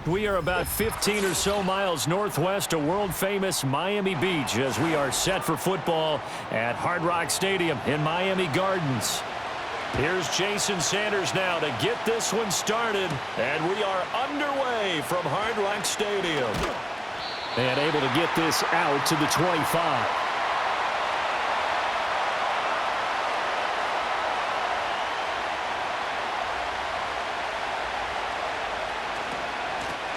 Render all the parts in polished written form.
We are about 15 or so miles northwest of world-famous Miami Beach as we are set for football at Hard Rock Stadium in Miami Gardens. Here's Jason Sanders now to get this one started, and we are underway from Hard Rock Stadium. And able to get this out to the 25.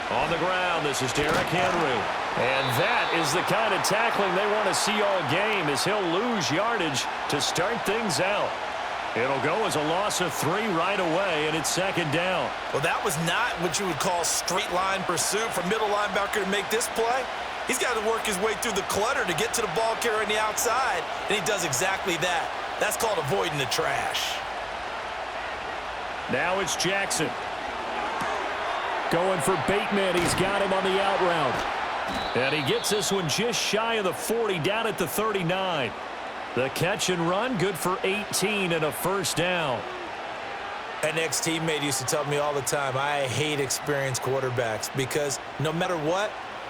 On the ground, this is Derrick Henry. And that is the kind of tackling they want to see all game as he'll lose yardage to start things out. It'll go as a loss of 3 right away, and it's second down. Well, that was not what you would call straight line pursuit for middle linebacker to make this play. He's got to work his way through the clutter to get to the ball carrier on the outside, and he does exactly that. That's called avoiding the trash. Now it's Jackson. Going for Bateman. He's got him on the out route. And he gets this one just shy of the 40, down at the 39. The catch and run, good for 18 and a first down. An ex-teammate used to tell me all the time, I hate experienced quarterbacks because no matter what,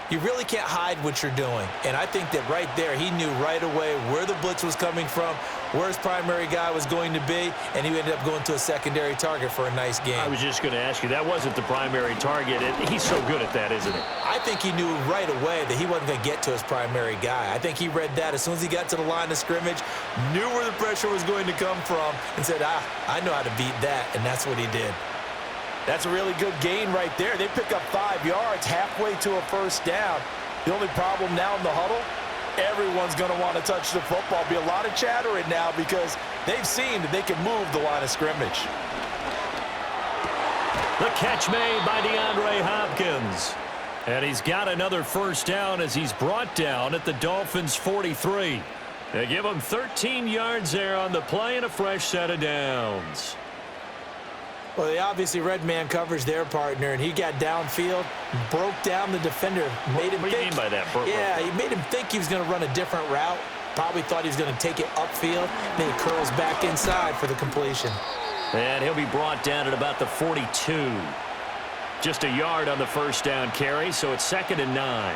you really can't hide what you're doing. And I think that right there, he knew right away where the blitz was coming from, where his primary guy was going to be, and he ended up going to a secondary target for a nice game. I was just going to ask you, that wasn't the primary target. He's so good at that, isn't he? I think he knew right away that he wasn't going to get to his primary guy. I think he read that as soon as he got to the line of scrimmage, knew where the pressure was going to come from, and said, I know how to beat that, and that's what he did. That's a really good gain right there. They pick up 5 yards halfway to a first down. The only problem now in the huddle, everyone's going to want to touch the football. Be a lot of chattering now because they've seen that they can move the line of scrimmage. The catch made by DeAndre Hopkins. And he's got another first down as he's brought down at the Dolphins' 43. They give him 13 yards there on the play and a fresh set of downs. Well, they obviously red man covers their partner, and he got downfield, broke down the defender, made him think. What do you mean by that? Yeah, he made him think he was going to run a different route. Probably thought he was going to take it upfield. Then he curls back inside for the completion. And he'll be brought down at about the 42. Just a yard on the first down carry, so it's 2nd and 9.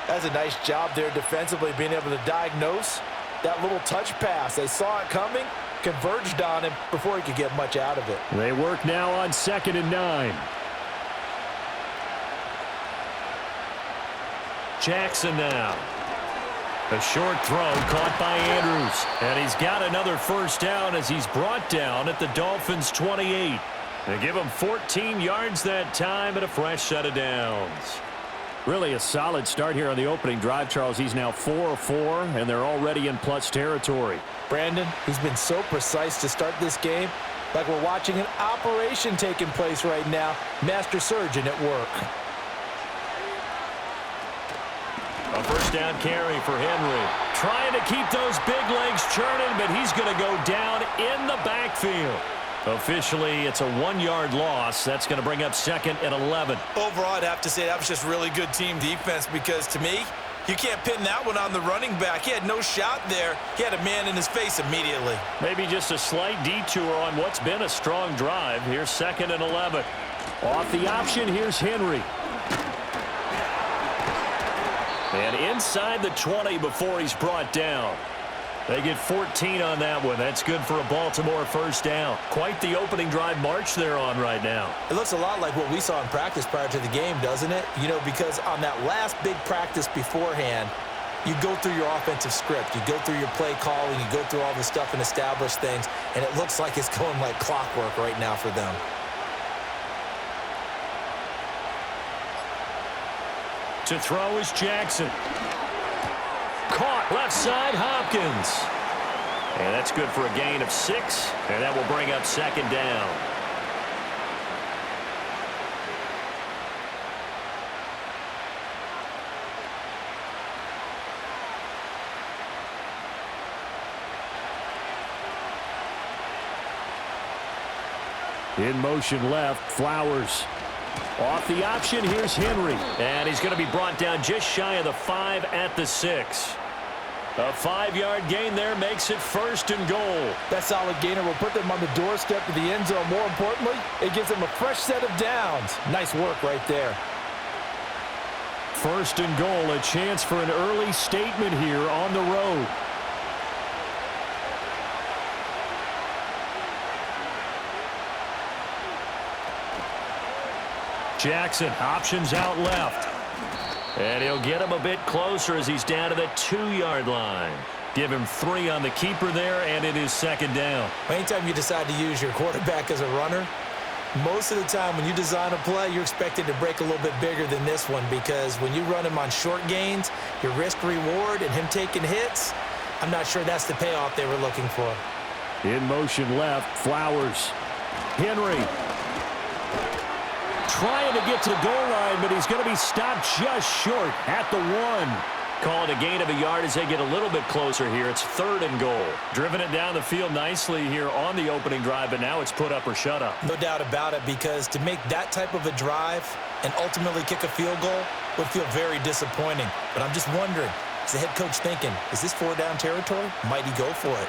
That's a nice job there defensively, being able to diagnose that little touch pass. They saw it coming, converged on him before he could get much out of it. They work now on 2nd and 9. Jackson now. A short throw caught by Andrews. And he's got another first down as he's brought down at the Dolphins' 28. They give him 14 yards that time and a fresh set of downs. Really a solid start here on the opening drive, Charles. He's now 4 of 4, and they're already in plus territory. Brandon, he's been so precise to start this game, like we're watching an operation taking place right now. Master surgeon at work. A first down carry for Henry. Trying to keep those big legs churning, but he's going to go down in the backfield. Officially, it's a 1-yard loss. That's going to bring up 2nd and 11. Overall, I'd have to say that was just really good team defense because, to me, you can't pin that one on the running back. He had no shot there. He had a man in his face immediately. Maybe just a slight detour on what's been a strong drive. Here's 2nd and 11. Off the option, here's Henry. And inside the 20 before he's brought down. They get 14 on that one. That's good for a Baltimore first down. Quite the opening drive march they're on right now. It looks a lot like what we saw in practice prior to the game, doesn't it? You know, because on that last big practice beforehand, you go through your offensive script. You go through your play calling. You go through all the stuff and establish things. And it looks like it's going like clockwork right now for them. To throw is Jackson. Caught left side, Hopkins. And that's good for a gain of 6. And that will bring up 2nd down. In motion left, Flowers. Off the option, here's Henry. And he's going to be brought down just shy of the 5 at the 6. A 5-yard gain there makes it 1st and goal. That solid gainer will put them on the doorstep of the end zone. More importantly, it gives them a fresh set of downs. Nice work right there. First and goal, a chance for an early statement here on the road. Jackson options out left. And he'll get him a bit closer as he's down to the 2-yard line. Give him 3 on the keeper there, and it is second down. Anytime you decide to use your quarterback as a runner, most of the time when you design a play, you're expected to break a little bit bigger than this one, because when you run him on short gains, your risk-reward and him taking hits, I'm not sure that's the payoff they were looking for. In motion left, Flowers. Henry trying to get to the goal line, but he's going to be stopped just short at the 1. Calling a gain of a yard as they get a little bit closer here. It's third and goal. Driven it down the field nicely here on the opening drive, but now it's put up or shut up. No doubt about it, because to make that type of a drive and ultimately kick a field goal would feel very disappointing. But I'm just wondering, is the head coach thinking, is this 4-down territory? Might he go for it?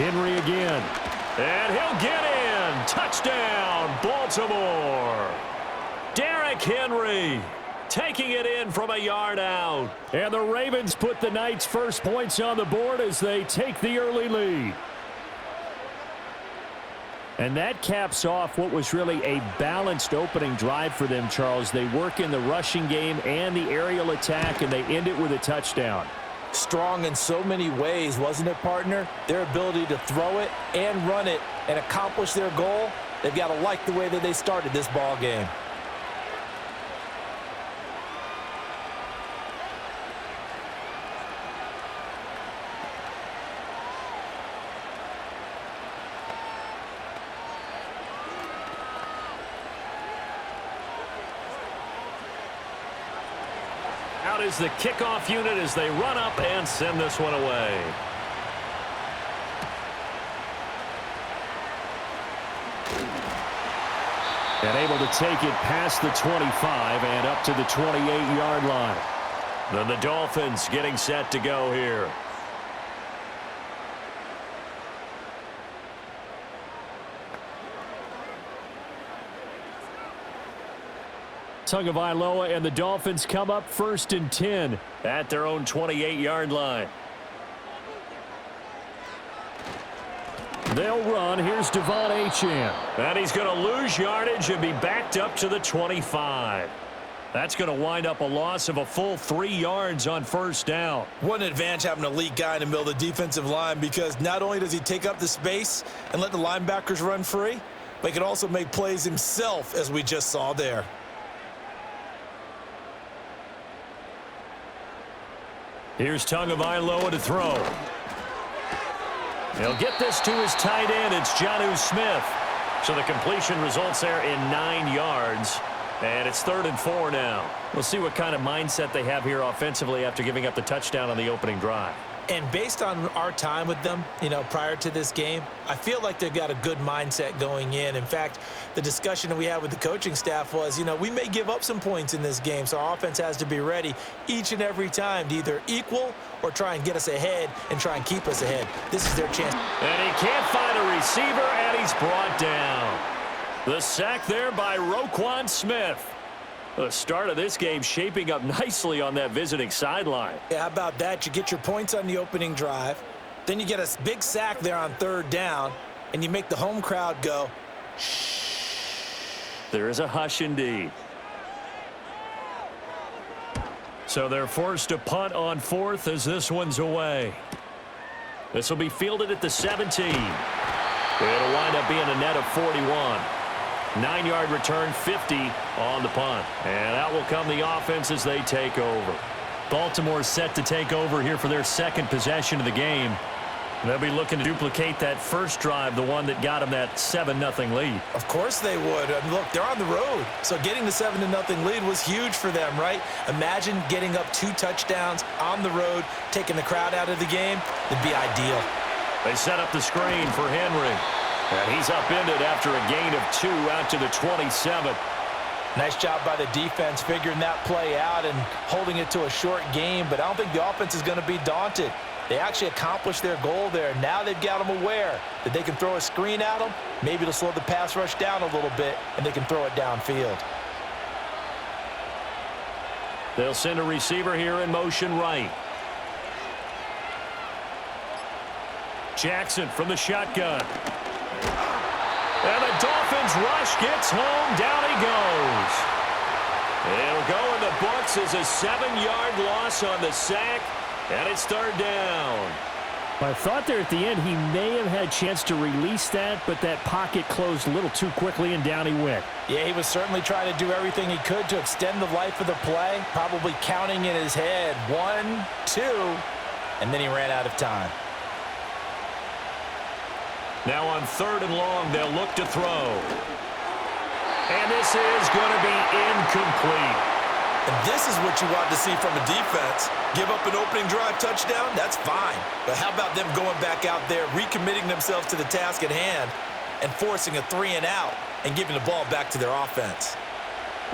Henry again. And he'll get in. Touchdown, Baltimore. Derrick Henry taking it in from a yard out. And the Ravens put the Knights' first points on the board as they take the early lead. And that caps off what was really a balanced opening drive for them, Charles. They work in the rushing game and the aerial attack, and they end it with a touchdown. Strong in so many ways, wasn't it, partner? Their ability to throw it and run it and accomplish their goal, they've got to like the way that they started this ball game. Out is the kickoff unit as they run up and send this one away. And able to take it past the 25 and up to the 28-yard line. Then the Dolphins getting set to go here. Tagovailoa and the Dolphins come up first and 10 at their own 28-yard line. They'll run. Here's Devon Achane. And he's going to lose yardage and be backed up to the 25. That's going to wind up a loss of a full 3 yards on first down. What an advantage having an elite guy in the middle of the defensive line, because not only does he take up the space and let the linebackers run free, but he can also make plays himself, as we just saw there. Here's Tagovailoa to throw. He'll get this to his tight end. It's Jonnu Smith. So the completion results there in 9 yards. And it's 3rd and 4 now. We'll see what kind of mindset they have here offensively after giving up the touchdown on the opening drive. And based on our time with them, prior to this game, I feel like they've got a good mindset going in. In fact, the discussion that we had with the coaching staff was, we may give up some points in this game, so our offense has to be ready each and every time to either equal or try and get us ahead and try and keep us ahead. This is their chance. And he can't find a receiver, and he's brought down. The sack there by Roquan Smith. The start of this game shaping up nicely on that visiting sideline. Yeah, how about that? You get your points on the opening drive. Then you get a big sack there on 3rd down, and you make the home crowd go, shh. There is a hush indeed. So they're forced to punt on 4th as this one's away. This will be fielded at the 17. It'll wind up being a net of 41. 9-yard return, 50 on the punt. And out will come the offense as they take over. Baltimore set to take over here for their second possession of the game. They'll be looking to duplicate that first drive, the one that got them that 7-0 lead. Of course they would. Look, they're on the road. So getting the 7-0 lead was huge for them, right? Imagine getting up 2 touchdowns on the road, taking the crowd out of the game. It'd be ideal. They set up the screen for Henry. And he's upended after a gain of 2 out to the 27. Nice job by the defense figuring that play out and holding it to a short game, but I don't think the offense is going to be daunted. They actually accomplished their goal there. Now they've got them aware that they can throw a screen at them. Maybe it'll slow the pass rush down a little bit, and they can throw it downfield. They'll send a receiver here in motion right. Jackson from the shotgun. And the Dolphins rush gets home. Down he goes. It'll go in the books as a 7-yard loss on the sack, and it's third down. I thought there at the end he may have had a chance to release that, but that pocket closed a little too quickly, and down he went. Yeah, he was certainly trying to do everything he could to extend the life of the play, probably counting in his head 1, 2, and then he ran out of time. Now on third and long, they'll look to throw. And this is going to be incomplete. And this is what you want to see from a defense. Give up an opening drive touchdown, that's fine. But how about them going back out there, recommitting themselves to the task at hand, and forcing a 3-and-out and giving the ball back to their offense?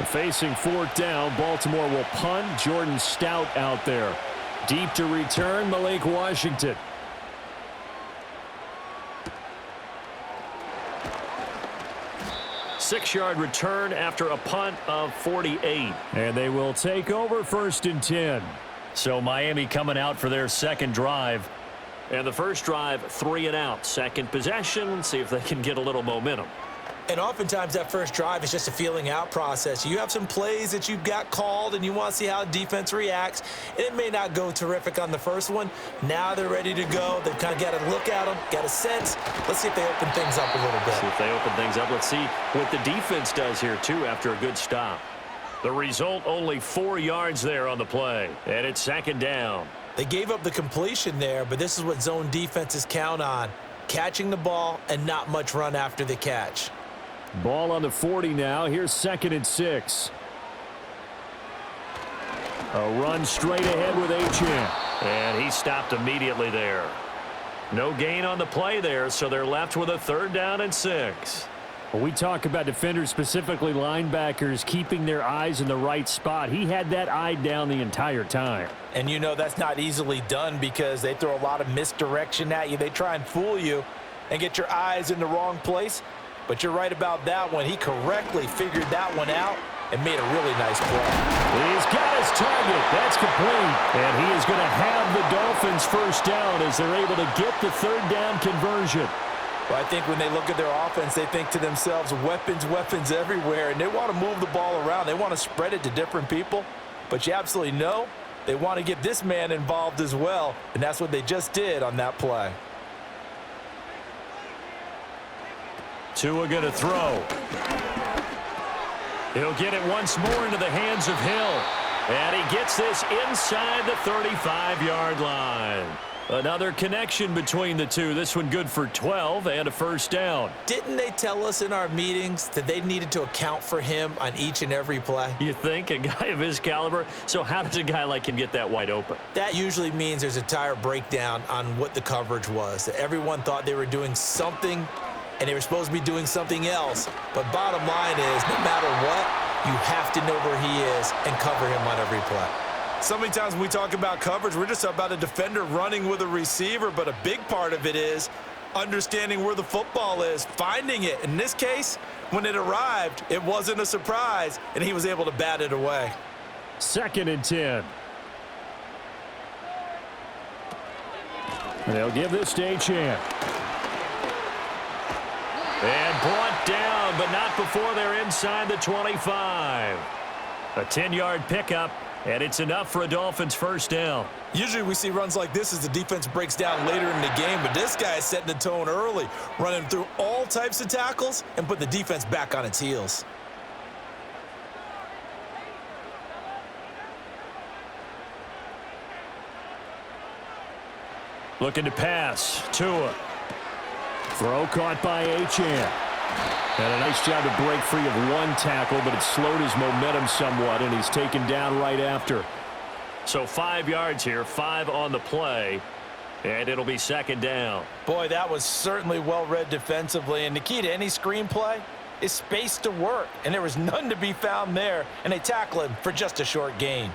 Facing fourth down, Baltimore will punt. Jordan Stout out there. Deep to return, Malik Washington. Six-yard return after a punt of 48. And they will take over first and 10. So Miami coming out for their second drive. And the first drive, 3-and-out. Second possession, see if they can get a little momentum. And oftentimes that first drive is just a feeling out process. You have some plays that you've got called and you want to see how defense reacts. And it may not go terrific on the first one. Now they're ready to go. They've kind of got to look at them, got a sense. Let's see if they open things up a little bit. See if they open things up. Let's see what the defense does here, too, after a good stop. The result, only 4 yards there on the play. And it's second down. They gave up the completion there, but this is what zone defenses count on. Catching the ball and not much run after the catch. Ball on the 40 now. Here's second and 6. A run straight ahead with Achane. And he stopped immediately there. No gain on the play there, so they're left with a third down and 6. When we talk about defenders, specifically linebackers, keeping their eyes in the right spot, he had that eye down the entire time. And you know that's not easily done because they throw a lot of misdirection at you. They try and fool you and get your eyes in the wrong place. But you're right about that one. He correctly figured that one out and made a really nice play. He's got his target. That's complete. And he is going to have the Dolphins first down as they're able to get the third down conversion. Well, I think when they look at their offense, they think to themselves, weapons, weapons everywhere. And they want to move the ball around. They want to spread it to different people. But you absolutely know they want to get this man involved as well. And that's what they just did on that play. Tua going to throw. He'll get it once more into the hands of Hill. And he gets this inside the 35-yard line. Another connection between the two. This one good for 12 and a first down. Didn't they tell us in our meetings that they needed to account for him on each and every play? You think? A guy of his caliber? So how does a guy like him get that wide open? That usually means there's a tire breakdown on what the coverage was. That everyone thought they were doing something and they were supposed to be doing something else. But bottom line is, no matter what, you have to know where he is and cover him on every play. So many times when we talk about coverage, we're just about a defender running with a receiver, but a big part of it is understanding where the football is, finding it. In this case, when it arrived, it wasn't a surprise, and he was able to bat it away. Second and 10. They'll give this to Achane. And brought down, but not before they're inside the 25. A 10-yard pickup, and it's enough for a Dolphins first down. Usually we see runs like this as the defense breaks down later in the game, but this guy is setting the tone early, running through all types of tackles and put the defense back on its heels. Looking to pass. Tua. Throw caught by Achane. And a nice job to break free of one tackle, but it slowed his momentum somewhat, and he's taken down right after. So 5 yards here, 5 on the play, and it'll be second down. Boy, that was certainly well-read defensively, and the key to any screenplay is space to work, and there was none to be found there, and they tackle him for just a short gain.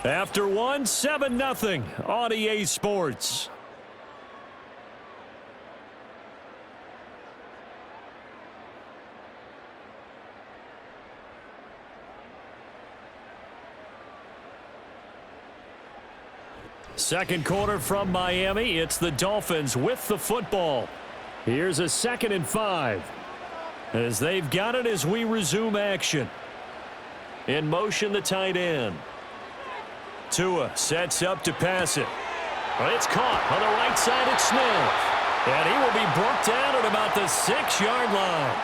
After one, 7-0 on EA Sports. Second quarter from Miami. It's the Dolphins with the football. Here's a 2nd and 5. As they've got it as we resume action. In motion, the tight end. Tua sets up to pass it. Well, it's caught on the right side at Smith. And he will be brought down at about the 6-yard line.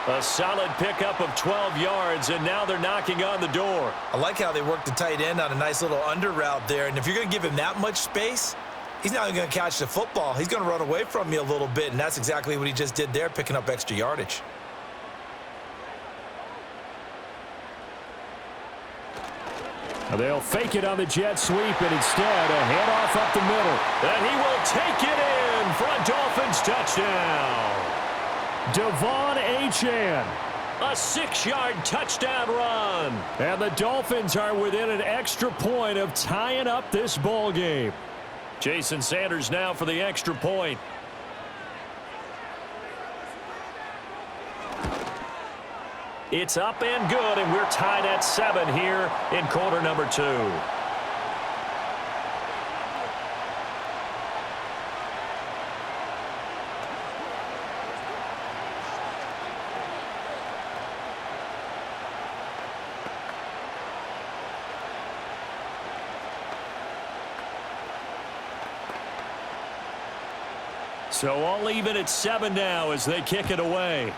A solid pickup of 12 yards, and now they're knocking on the door. I like how they worked the tight end on a nice little under route there. And if you're going to give him that much space, he's not even going to catch the football. He's going to run away from you a little bit, and that's exactly what he just did there, picking up extra yardage. They'll fake it on the jet sweep, and instead a handoff up the middle. And he will take it in for a Dolphins touchdown. Devon Achane, a 6-yard touchdown run. And the Dolphins are within an extra point of tying up this ball game. Jason Sanders now for the extra point. It's up and good, and we're tied at 7 here in quarter number 2. So all even at 7 now as they kick it away.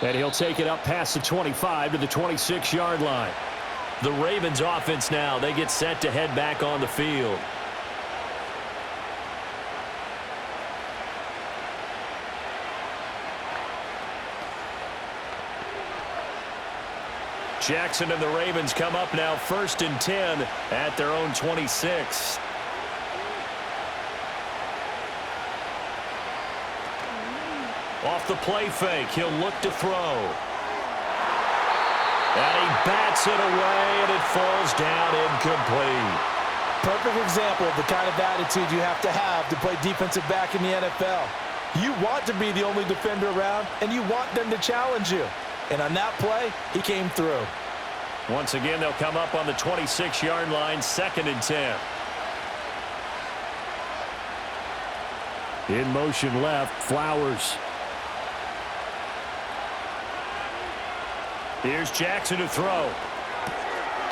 And he'll take it up past the 25 to the 26-yard line. The Ravens offense now, they get set to head back on the field. Jackson and the Ravens come up now 1st and 10 at their own 26. Off the play fake, he'll look to throw. And he bats it away, and it falls down incomplete. Perfect example of the kind of attitude you have to play defensive back in the NFL. You want to be the only defender around, and you want them to challenge you. And on that play, he came through. Once again, they'll come up on the 26-yard line, 2nd and 10. In motion left, Flowers. Here's Jackson to throw.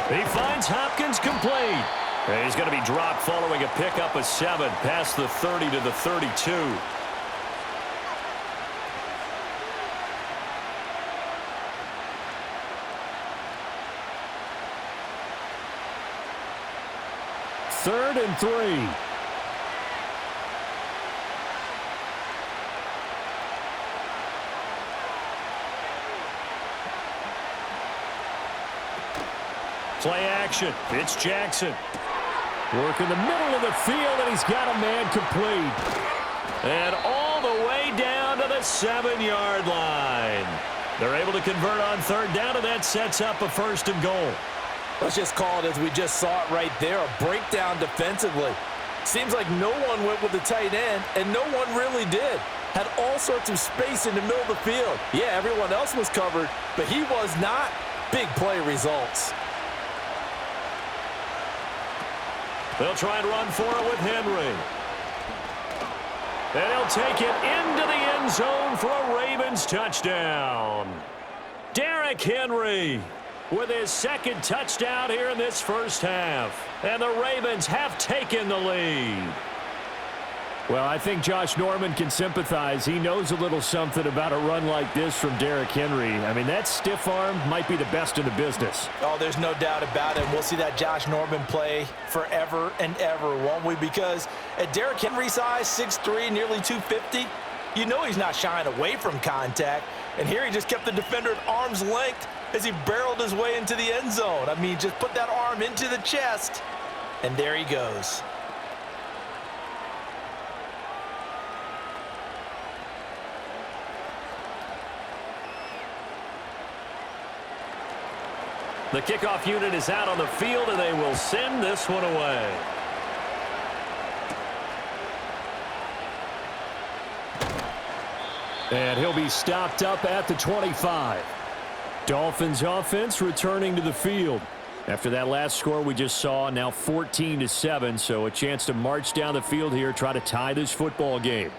He finds Hopkins complete. And he's going to be dropped following a pickup of 7 past the 30 to the 32. Third and 3. Play action. It's Jackson. Work in the middle of the field, and he's got a man complete. And all the way down to the 7-yard line. They're able to convert on 3rd down, and that sets up a 1st and goal. Let's just call it as we just saw it right there, a breakdown defensively. Seems like no one went with the tight end, and no one really did. Had all sorts of space in the middle of the field. Yeah, everyone else was covered, but he was not. Big play results. They'll try and run for it with Henry. And he'll take it into the end zone for a Ravens touchdown. Derrick Henry with his 2nd touchdown here in this first half. And the Ravens have taken the lead. Well, I think Josh Norman can sympathize. He knows a little something about a run like this from Derrick Henry. I mean, that stiff arm might be the best in the business. Oh, there's no doubt about it. We'll see that Josh Norman play forever and ever, won't we? Because at Derrick Henry's size, 6'3", nearly 250, you know he's not shying away from contact. And here he just kept the defender at arm's length as he barreled his way into the end zone. I mean, just put that arm into the chest, and there he goes. The kickoff unit is out on the field, and they will send this one away. And he'll be stopped up at the 25. Dolphins offense returning to the field. After that last score we just saw, now 14-7, so a chance to march down the field here, try to tie this football game.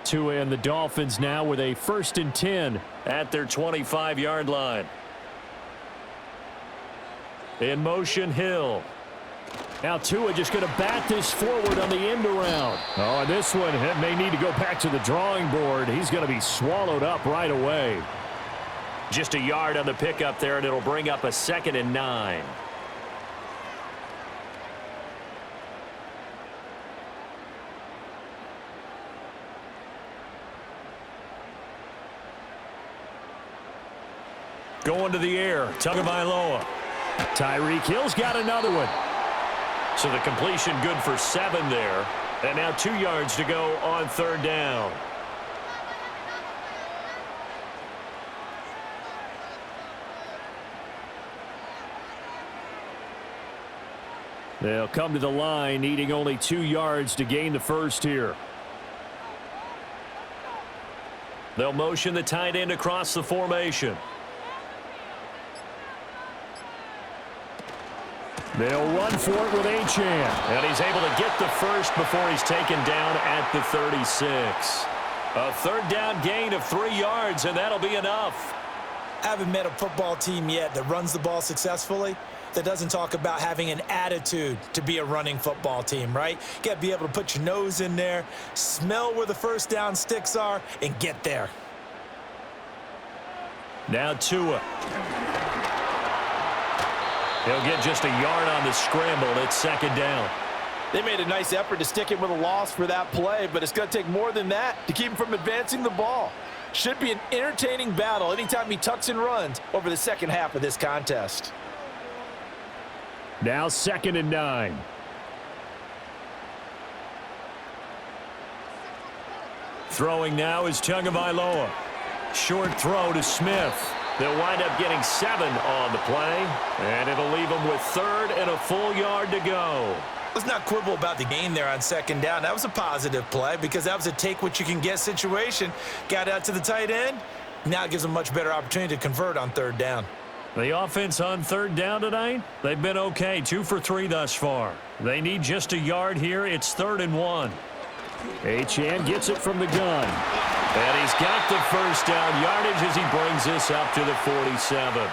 Tua and the Dolphins now with a 1st and 10 at their 25-yard line. In motion, Hill. Now Tua just going to bat this forward on the end around. Oh, and this one may need to go back to the drawing board. He's going to be swallowed up right away. Just a yard on the pickup there, and it'll bring up a 2nd and 9. Going to the air, Tagovailoa. Tyreek Hill's got another one. So the completion good for 7 there. And now 2 yards to go on 3rd down. They'll come to the line, needing only 2 yards to gain the first here. They'll motion the tight end across the formation. They'll run for it with Achane. And he's able to get the first before he's taken down at the 36. A 3rd down gain of 3 yards, and that'll be enough. I haven't met a football team yet that runs the ball successfully that doesn't talk about having an attitude to be a running football team, right? You got to be able to put your nose in there, smell where the first down sticks are, and get there. Now Tua. He'll get just a yard on the scramble. It's 2nd down. They made a nice effort to stick him with a loss for that play, but it's going to take more than that to keep him from advancing the ball. Should be an entertaining battle anytime he tucks and runs over the second half of this contest. Now 2nd and 9. Throwing now is Tagovailoa. Short throw to Smith. They'll wind up getting 7 on the play, and it'll leave them with 3rd and a full yard to go. Let's not quibble about the gain there on 2nd down. That was a positive play because that was a take-what-you-can-get situation. Got out to the tight end. Now it gives them a much better opportunity to convert on 3rd down. The offense on 3rd down tonight, they've been okay, 2 for 3 thus far. They need just a yard here. It's 3rd and 1. Achane gets it from the gun. And he's got the first down yardage as he brings this up to the 47.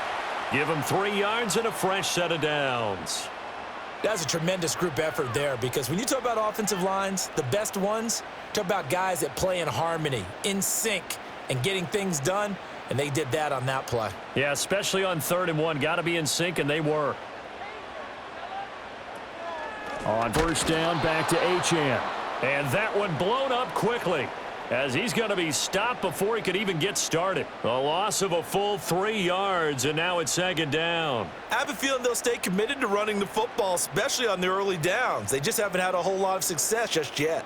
Give him 3 yards and a fresh set of downs. That's a tremendous group effort there because when you talk about offensive lines, the best ones, talk about guys that play in harmony, in sync, and getting things done, and they did that on that play. Yeah, especially on 3rd and 1. Got to be in sync, and they were. On 1st down, back to Achane. And that one blown up quickly as he's going to be stopped before he could even get started. A loss of a full 3 yards, and now it's 2nd down. I have a feeling they'll stay committed to running the football, especially on the early downs. They just haven't had a whole lot of success just yet.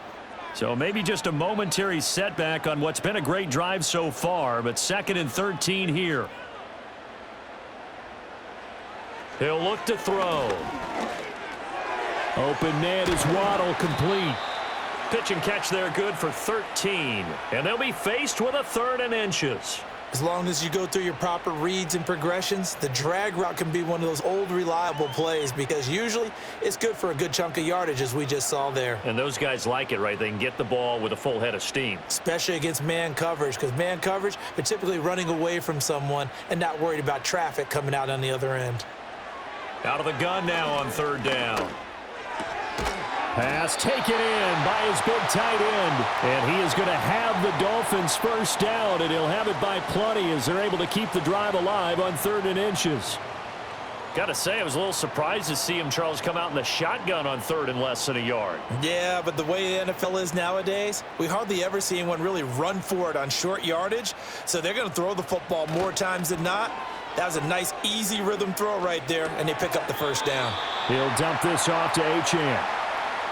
So maybe just a momentary setback on what's been a great drive so far, but 2nd and 13 here. He'll look to throw. Open man is Waddle, complete. Pitch and catch there good for 13. And they'll be faced with a 3rd and inches. As long as you go through your proper reads and progressions, the drag route can be one of those old reliable plays because usually it's good for a good chunk of yardage as we just saw there. And those guys like it, right? They can get the ball with a full head of steam. Especially against man coverage because man coverage, they're typically running away from someone and not worried about traffic coming out on the other end. Out of the gun now on 3rd down. Pass taken in by his big tight end. And he is going to have the Dolphins first down, and he'll have it by plenty as they're able to keep the drive alive on 3rd and inches. Got to say, I was a little surprised to see him, Charles, come out in the shotgun on 3rd and less than a yard. Yeah, but the way the NFL is nowadays, we hardly ever see anyone really run for it on short yardage. So they're going to throw the football more times than not. That was a nice, easy rhythm throw right there, and they pick up the first down. He'll dump this off to Achane.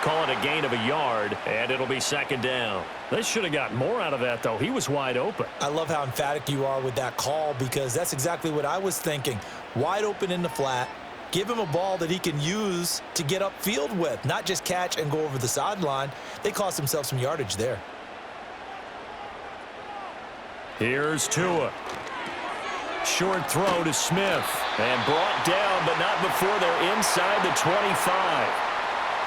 Call it a gain of a yard, and it'll be 2nd down. They should have gotten more out of that, though. He was wide open. I love how emphatic you are with that call because that's exactly what I was thinking. Wide open in the flat. Give him a ball that he can use to get upfield with, not just catch and go over the sideline. They cost themselves some yardage there. Here's Tua. Short throw to Smith. And brought down, but not before they're inside the 25.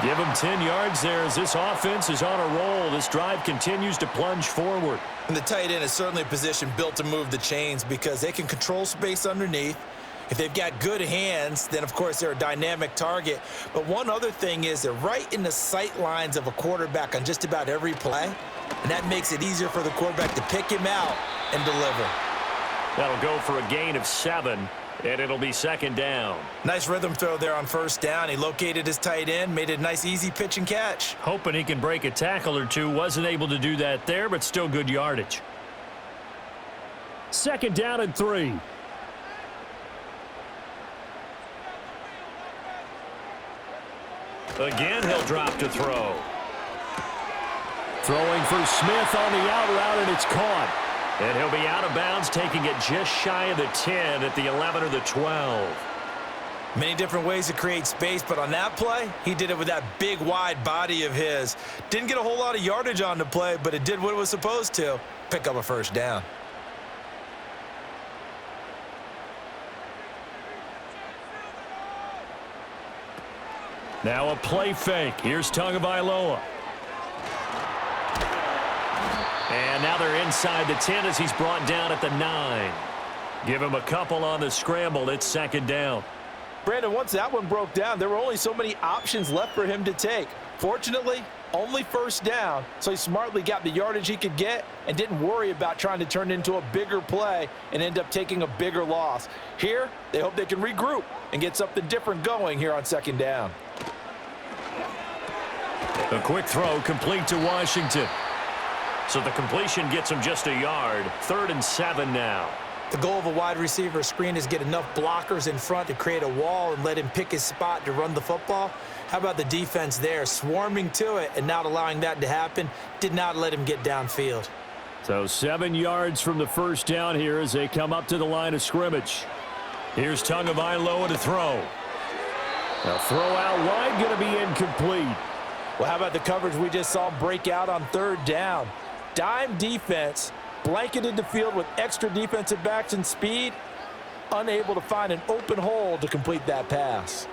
Give them 10 yards there as this offense is on a roll. This drive continues to plunge forward. And the tight end is certainly a position built to move the chains because they can control space underneath. If they've got good hands, then, of course, they're a dynamic target. But one other thing is they're right in the sight lines of a quarterback on just about every play, and that makes it easier for the quarterback to pick him out and deliver. That'll go for a gain of 7, and it'll be second down. Nice rhythm throw there on first down. He located his tight end, made it a nice, easy pitch and catch. Hoping he can break a tackle or two. Wasn't able to do that there, but still good yardage. Second down and 3. Again, he'll drop to throw. Throwing for Smith on the out route, and it's caught. And he'll be out of bounds, taking it just shy of the 10 at the 11 or the 12. Many different ways to create space, but on that play, he did it with that big, wide body of his. Didn't get a whole lot of yardage on the play, but it did what it was supposed to, pick up a first down. Now a play fake. Here's Tagovailoa. And now they're inside the 10 as he's brought down at the 9. Give him a couple on the scramble. It's second down. Brandon, once that one broke down, there were only so many options left for him to take. Fortunately, only first down, so he smartly got the yardage he could get and didn't worry about trying to turn it into a bigger play and end up taking a bigger loss. Here, they hope they can regroup and get something different going here on second down. A quick throw complete to Washington. So the completion gets him just a yard. 3rd and 7 now. The goal of a wide receiver screen is get enough blockers in front to create a wall and let him pick his spot to run the football. How about the defense there, swarming to it and not allowing that to happen? Did not let him get downfield. So 7 yards from the first down here as they come up to the line of scrimmage. Here's Tagovailoa to throw. A throw out wide, going to be incomplete. Well, how about the coverage we just saw break out on 3rd down? Dime defense, blanketed the field with extra defensive backs and speed, unable to find an open hole to complete that pass.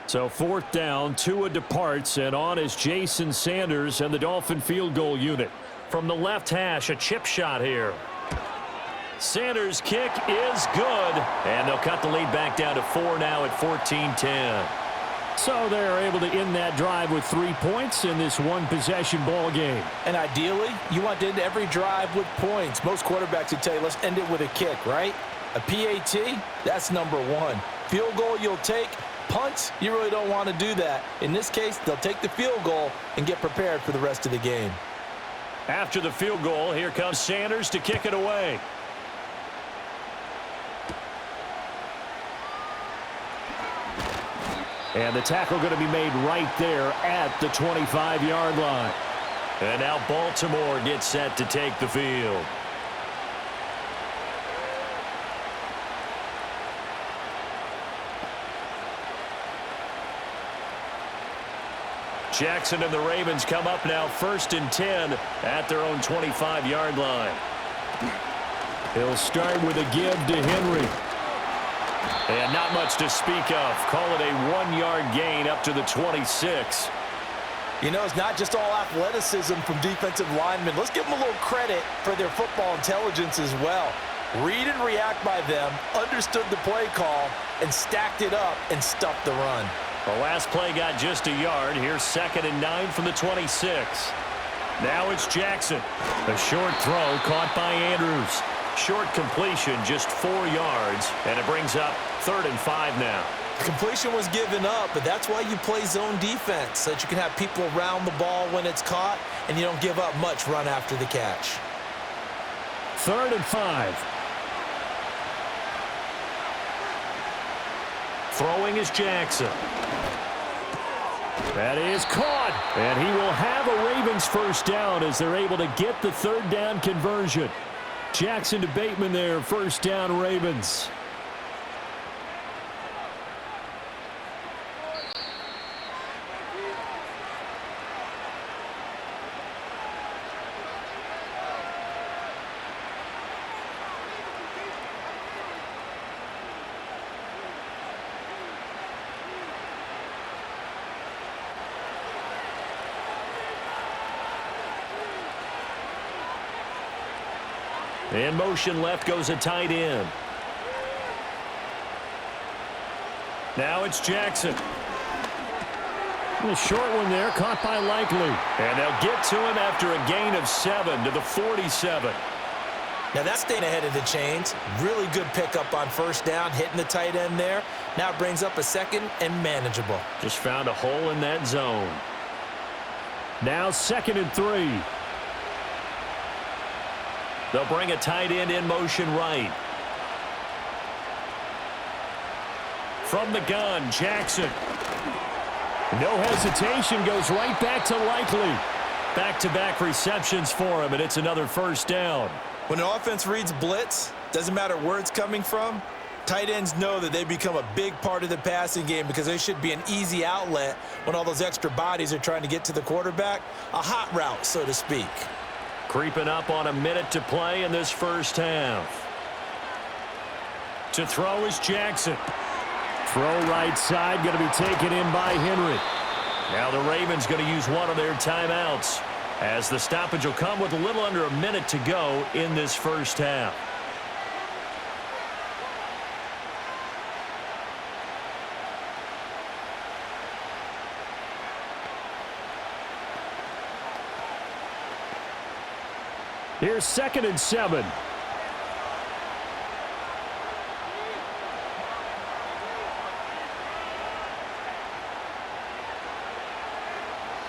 So 4th down, Tua departs, and on is Jason Sanders and the Dolphin field goal unit. From the left hash, a chip shot here. Sanders' kick is good, and they'll cut the lead back down to 4 now at 14-10. So they're able to end that drive with 3 points in this one-possession ball game. And ideally, you want to end every drive with points. Most quarterbacks would tell you, let's end it with a kick, right? A PAT, that's number 1. Field goal you'll take. Punts, you really don't want to do that. In this case, they'll take the field goal and get prepared for the rest of the game. After the field goal, here comes Sanders to kick it away. And the tackle going to be made right there at the 25-yard line. And now Baltimore gets set to take the field. Jackson and the Ravens come up now 1st and 10 at their own 25-yard line. He'll start with a give to Henry. And not much to speak of. Call it a 1-yard gain up to the 26. You know, it's not just all athleticism from defensive linemen. Let's give them a little credit for their football intelligence as well. Read and react by them, understood the play call, and stacked it up and stuffed the run. The last play got just a yard. Here's 2nd and 9 from the 26. Now it's Jackson. A short throw caught by Andrews. Short completion, just 4 yards, and it brings up 3rd and 5 now. The completion was given up, but that's why you play zone defense, so that you can have people around the ball when it's caught, and you don't give up much run after the catch. 3rd and 5. Throwing is Jackson. That is caught, and he will have a Ravens first down as they're able to get the 3rd down conversion. Jackson to Bateman there, first down Ravens. In motion left goes a tight end. Now it's Jackson. A short one there, caught by Likely. And they'll get to him after a gain of 7 to the 47. Now that's staying ahead of the chains. Really good pickup on first down, hitting the tight end there. Now it brings up a second and manageable. Just found a hole in that zone. Now 2nd and 3. They'll bring a tight end in motion right. From the gun, Jackson. No hesitation, goes right back to Likely. Back-to-back receptions for him, and it's another first down. When an offense reads blitz, doesn't matter where it's coming from, tight ends know that they become a big part of the passing game because they should be an easy outlet when all those extra bodies are trying to get to the quarterback. A hot route, so to speak. Creeping up on a minute to play in this first half. To throw is Jackson. Throw right side, going to be taken in by Henry. Now the Ravens going to use one of their timeouts, as the stoppage will come with a little under a minute to go in this first half. Here's 2nd and 7.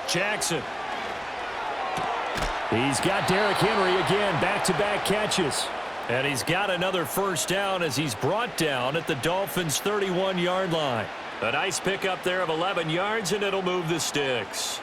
Jackson. He's got Derrick Henry again, back-to-back catches. And he's got another first down as he's brought down at the Dolphins' 31-yard line. A nice pickup there of 11 yards, and it'll move the sticks.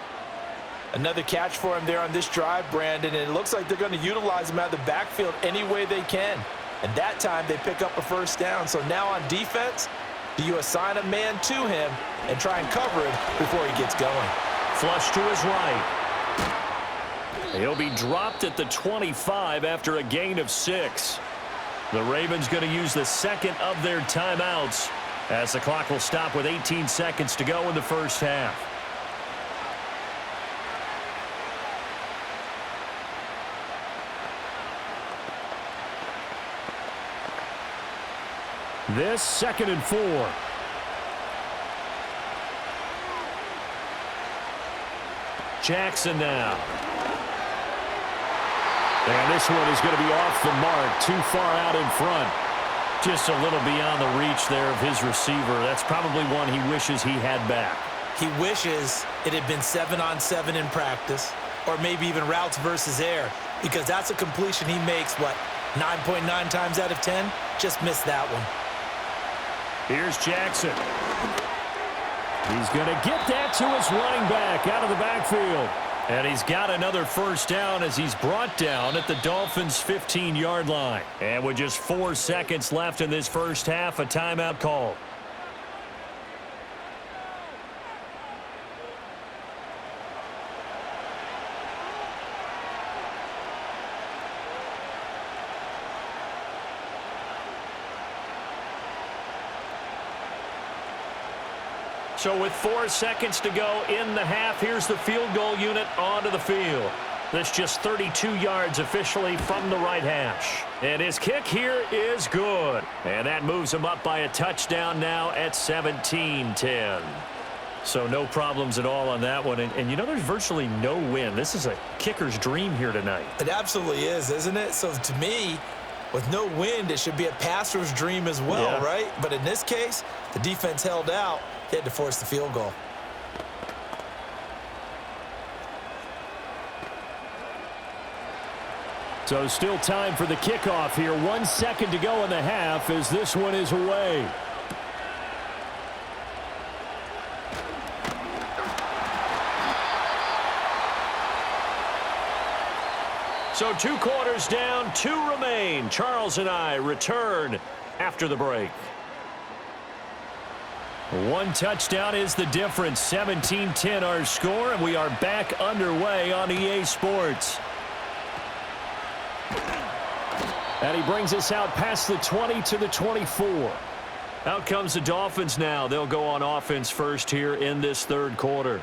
Another catch for him there on this drive, Brandon, and it looks like they're going to utilize him out of the backfield any way they can. And that time they pick up a first down. So now on defense, do you assign a man to him and try and cover him before he gets going? Flush to his right. He'll be dropped at the 25 after a gain of 6. The Ravens going to use the second of their timeouts as the clock will stop with 18 seconds to go in the first half. This 2nd and 4. Jackson now. And this one is going to be off the mark, too far out in front. Just a little beyond the reach there of his receiver. That's probably one he wishes he had back. He wishes it had been 7-on-7 in practice, or maybe even routes versus air, because that's a completion he makes, 9.9 times out of 10? Just missed that one. Here's Jackson. He's going to get that to his running back out of the backfield. And he's got another first down as he's brought down at the Dolphins' 15-yard line. And with just 4 seconds left in this first half, a timeout call. So with 4 seconds to go in the half, here's the field goal unit onto the field. That's just 32 yards officially from the right hash. And his kick here is good. And that moves him up by a touchdown now at 17-10. So no problems at all on that one. And you know, there's virtually no wind. This is a kicker's dream here tonight. It absolutely is, isn't it? So to me, with no wind, it should be a passer's dream as well, right? But in this case, the defense held out. They had to force the field goal. So still time for the kickoff here. 1 second to go in the half as this one is away. So 2 quarters down, 2 remain. Charles and I return after the break. 1 touchdown is the difference. 17-10 our score, and we are back underway on EA Sports. And he brings us out past the 20 to the 24. Out comes the Dolphins now. They'll go on offense first here in this third quarter.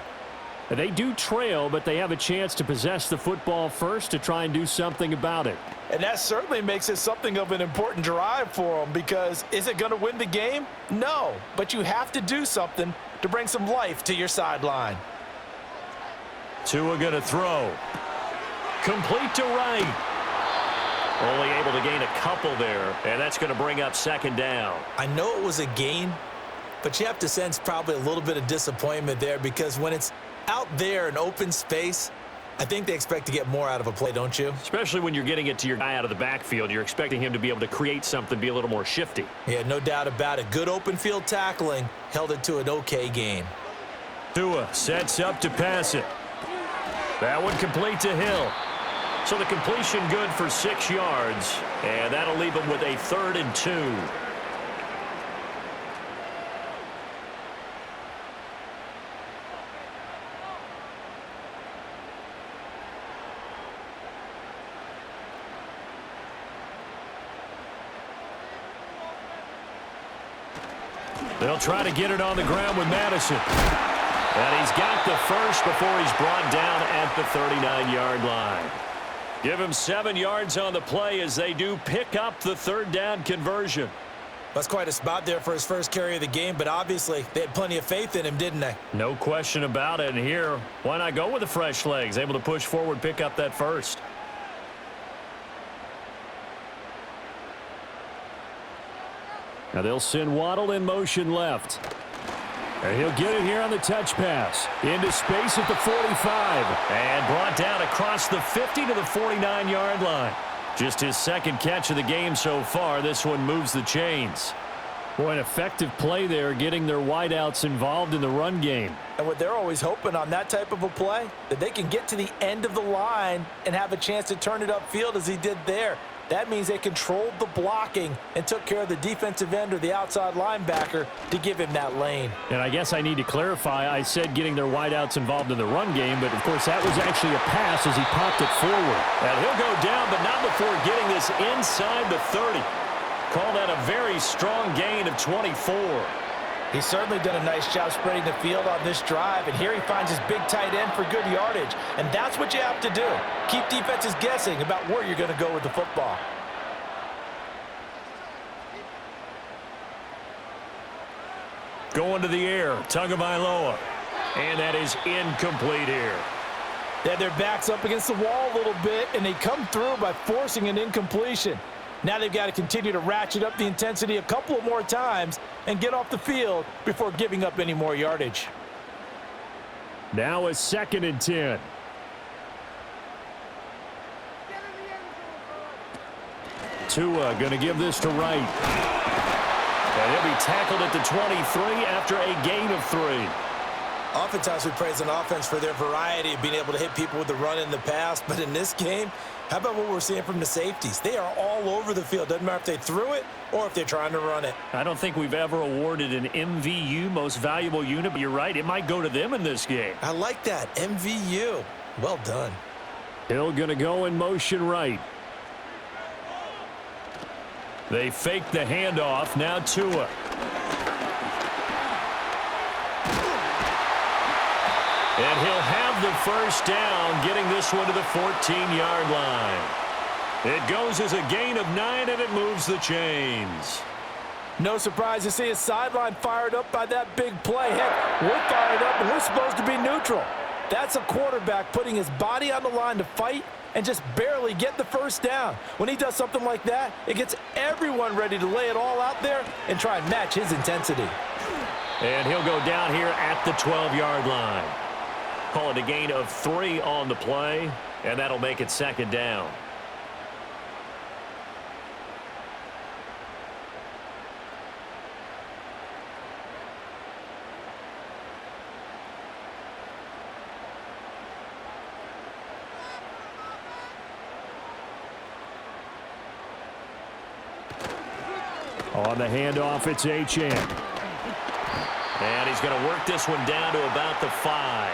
They do trail, but they have a chance to possess the football first to try and do something about it. And that certainly makes it something of an important drive for them, because is it going to win the game? No, but you have to do something to bring some life to your sideline. Tua going to throw. Complete to right. Only able to gain a couple there, and that's going to bring up second down. I know it was a gain, but you have to sense probably a little bit of disappointment there, because when it's out there in open space, I think they expect to get more out of a play, don't you? Especially when you're getting it to your guy out of the backfield. You're expecting him to be able to create something, be a little more shifty. Yeah, no doubt about it. Good open field tackling held it to an okay game. Tua sets up to pass it. That one complete to Hill. So the completion good for 6 yards, and that'll leave him with a 3rd and 2. They'll try to get it on the ground with Madison. And he's got the first before he's brought down at the 39-yard line. Give him 7 yards on the play as they do pick up the 3rd down conversion. That's quite a spot there for his first carry of the game, but obviously they had plenty of faith in him, didn't they? No question about it. And here, why not go with the fresh legs? Able to push forward, pick up that first. Now they'll send Waddle in motion left. And he'll get it here on the touch pass. Into space at the 45. And brought down across the 50 to the 49-yard line. Just his 2nd catch of the game so far. This one moves the chains. Boy, an effective play there, getting their wideouts involved in the run game. And what they're always hoping on that type of a play, that they can get to the end of the line and have a chance to turn it upfield as he did there. That means they controlled the blocking and took care of the defensive end or the outside linebacker to give him that lane. And I guess I need to clarify, I said getting their wideouts involved in the run game, but of course that was actually a pass as he popped it forward. And he'll go down, but not before getting this inside the 30. Call that a very strong gain of 24. He's certainly done a nice job spreading the field on this drive, and here he finds his big tight end for good yardage. And that's what you have to do. Keep defenses guessing about where you're going to go with the football. Going to the air, Tagovailoa. And that is incomplete here. They had their backs up against the wall a little bit, and they come through by forcing an incompletion. Now they've got to continue to ratchet up the intensity a couple of more times and get off the field before giving up any more yardage. Now a 2nd and 10. Tua going to give this to Wright. And he'll be tackled at the 23 after a gain of 3. Oftentimes we praise an offense for their variety of being able to hit people with the run in the pass, but in this game, how about what we're seeing from the safeties? They are all over the field. Doesn't matter if they threw it or if they're trying to run it. I don't think we've ever awarded an MVU, most valuable unit, but you're right, it might go to them in this game. I like that, MVU. Well done. Hill going to go in motion right. They fake the handoff, now Tua. And he'll have the first down, getting this one to the 14-yard line. It goes as a gain of 9, and it moves the chains. No surprise to see his sideline fired up by that big play. Heck, we're fired up, and we're supposed to be neutral. That's a quarterback putting his body on the line to fight and just barely get the first down. When he does something like that, it gets everyone ready to lay it all out there and try and match his intensity. And he'll go down here at the 12-yard line. Call it a gain of 3 on the play, and that'll make it 2nd down. On the handoff, it's Achane. And he's going to work this one down to about the 5.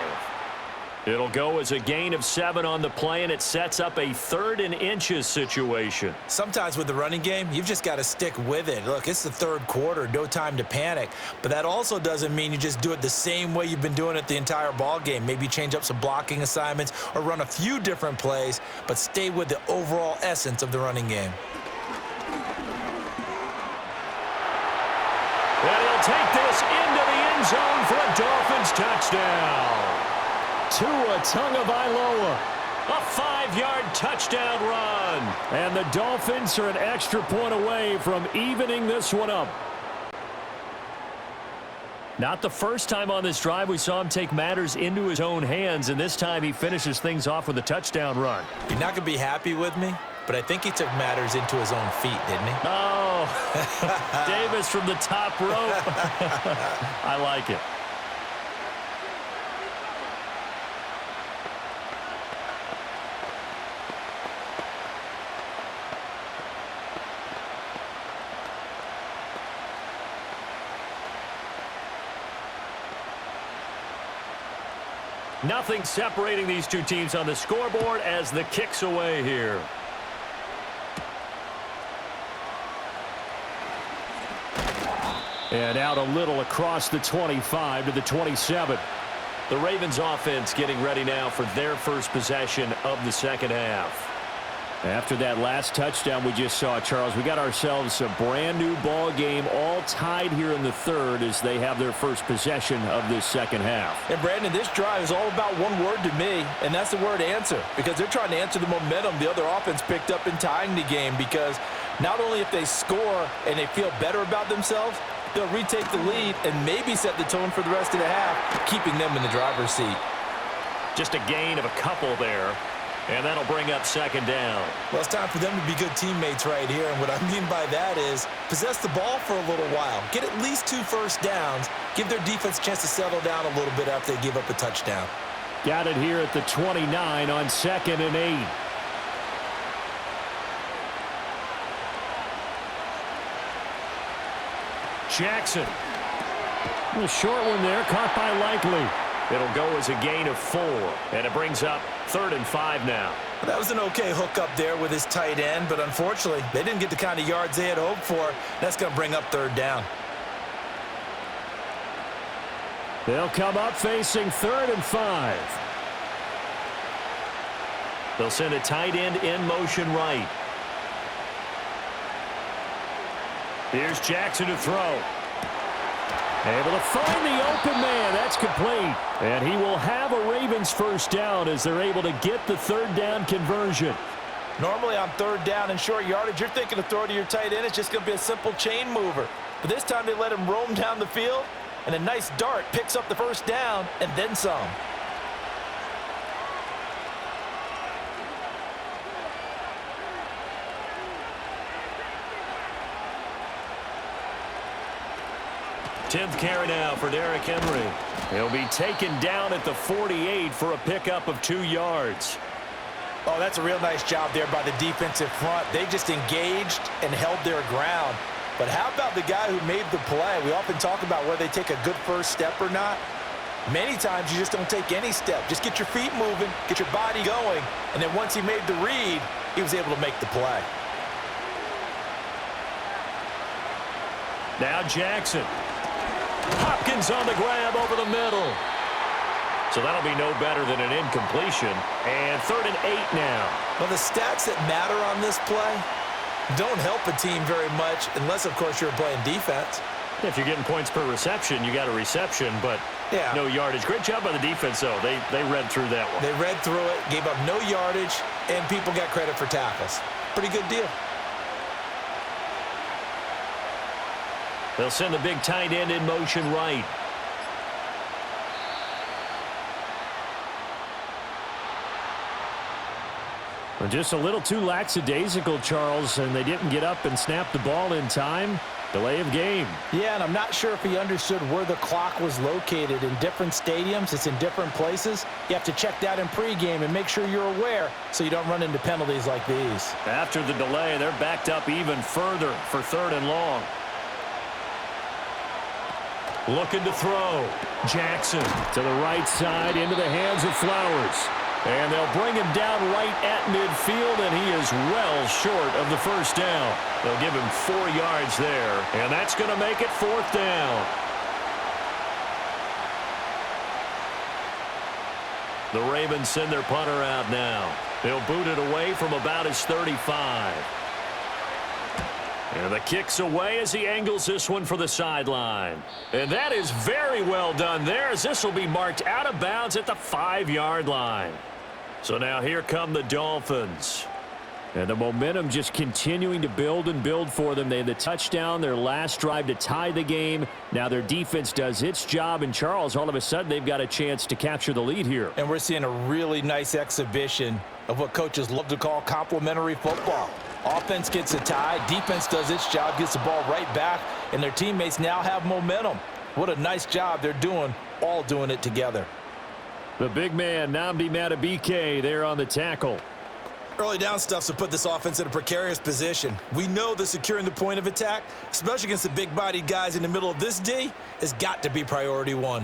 It'll go as a gain of 7 on the play, and it sets up a 3rd and inches situation. Sometimes with the running game, you've just got to stick with it. Look, it's the 3rd quarter, no time to panic. But that also doesn't mean you just do it the same way you've been doing it the entire ball game. Maybe change up some blocking assignments or run a few different plays, but stay with the overall essence of the running game. And he'll take this into the end zone for a Dolphins touchdown. Tua Tagovailoa, a 5-yard touchdown run. And the Dolphins are an extra point away from evening this one up. Not the first time on this drive we saw him take matters into his own hands, and this time he finishes things off with a touchdown run. You're not going to be happy with me, but I think he took matters into his own feet, didn't he? Oh, Davis from the top rope. I like it. Nothing separating these two teams on the scoreboard as the kick's away here. And out a little across the 25 to the 27. The Ravens offense getting ready now for their first possession of the second half. After that last touchdown we just saw, Charles, we got ourselves a brand new ball game, all tied here in the 3rd as they have their first possession of this second half. And Brandon, this drive is all about one word to me, and that's the word answer, because they're trying to answer the momentum the other offense picked up in tying the game, because not only if they score and they feel better about themselves, they'll retake the lead and maybe set the tone for the rest of the half, keeping them in the driver's seat. Just a gain of a couple there. And that'll bring up second down. Well, it's time for them to be good teammates right here. And what I mean by that is possess the ball for a little while. Get at least 2 first downs. Give their defense a chance to settle down a little bit after they give up a touchdown. Got it here at the 29 on 2nd and 8. Jackson. A short one there, caught by Likely. It'll go as a gain of 4, and it brings up 3rd and 5 now. That was an okay hook up there with his tight end, but unfortunately, they didn't get the kind of yards they had hoped for. That's going to bring up 3rd down. They'll come up facing 3rd and 5. They'll send a tight end in motion right. Here's Jackson to throw. Able to find the open man. That's complete. And he will have a Ravens first down as they're able to get the 3rd down conversion. Normally on 3rd down and short yardage, you're thinking to throw to your tight end. It's just going to be a simple chain mover. But this time they let him roam down the field, and a nice dart picks up the first down and then some. Tenth carry now for Derrick Henry. He'll be taken down at the 48 for a pickup of 2 yards. Oh, that's a real nice job there by the defensive front. They just engaged and held their ground. But how about the guy who made the play? We often talk about whether they take a good first step or not. Many times you just don't take any step. Just get your feet moving, get your body going, and then once he made the read, he was able to make the play. Now Jackson. Hopkins on the grab over the middle. So that'll be no better than an incompletion. And 3rd and 8 now. Well, the stats that matter on this play don't help a team very much unless, of course, you're playing defense. If you're getting points per reception, you got a reception, but no yardage. Great job by the defense, though. They read through that one. They read through it, gave up no yardage, and people got credit for tackles. Pretty good deal. They'll send the big tight end in motion right. Just a little too lackadaisical, Charles, and they didn't get up and snap the ball in time. Delay of game. Yeah, and I'm not sure if he understood where the clock was located. In different stadiums, it's in different places. You have to check that in pregame and make sure you're aware so you don't run into penalties like these. After the delay, they're backed up even further for 3rd and long. Looking to throw. Jackson to the right side into the hands of Flowers. And they'll bring him down right at midfield, and he is well short of the first down. They'll give him 4 yards there, and that's going to make it 4th down. The Ravens send their punter out now. They'll boot it away from about his 35. And the kick's away as he angles this one for the sideline. And that is very well done there, as this will be marked out of bounds at the 5-yard line. So now here come the Dolphins. And the momentum just continuing to build and build for them. They had the touchdown, their last drive to tie the game. Now their defense does its job. And Charles, all of a sudden, they've got a chance to capture the lead here. And we're seeing a really nice exhibition of what coaches love to call complementary football. Offense gets a tie, defense does its job, gets the ball right back, and their teammates now have momentum. What a nice job they're doing, all doing it together. The big man, Nnamdi Madubuike, there on the tackle. Early down stuff to put this offense in a precarious position. We know that securing the point of attack, especially against the big-bodied guys in the middle of this D, has got to be priority 1.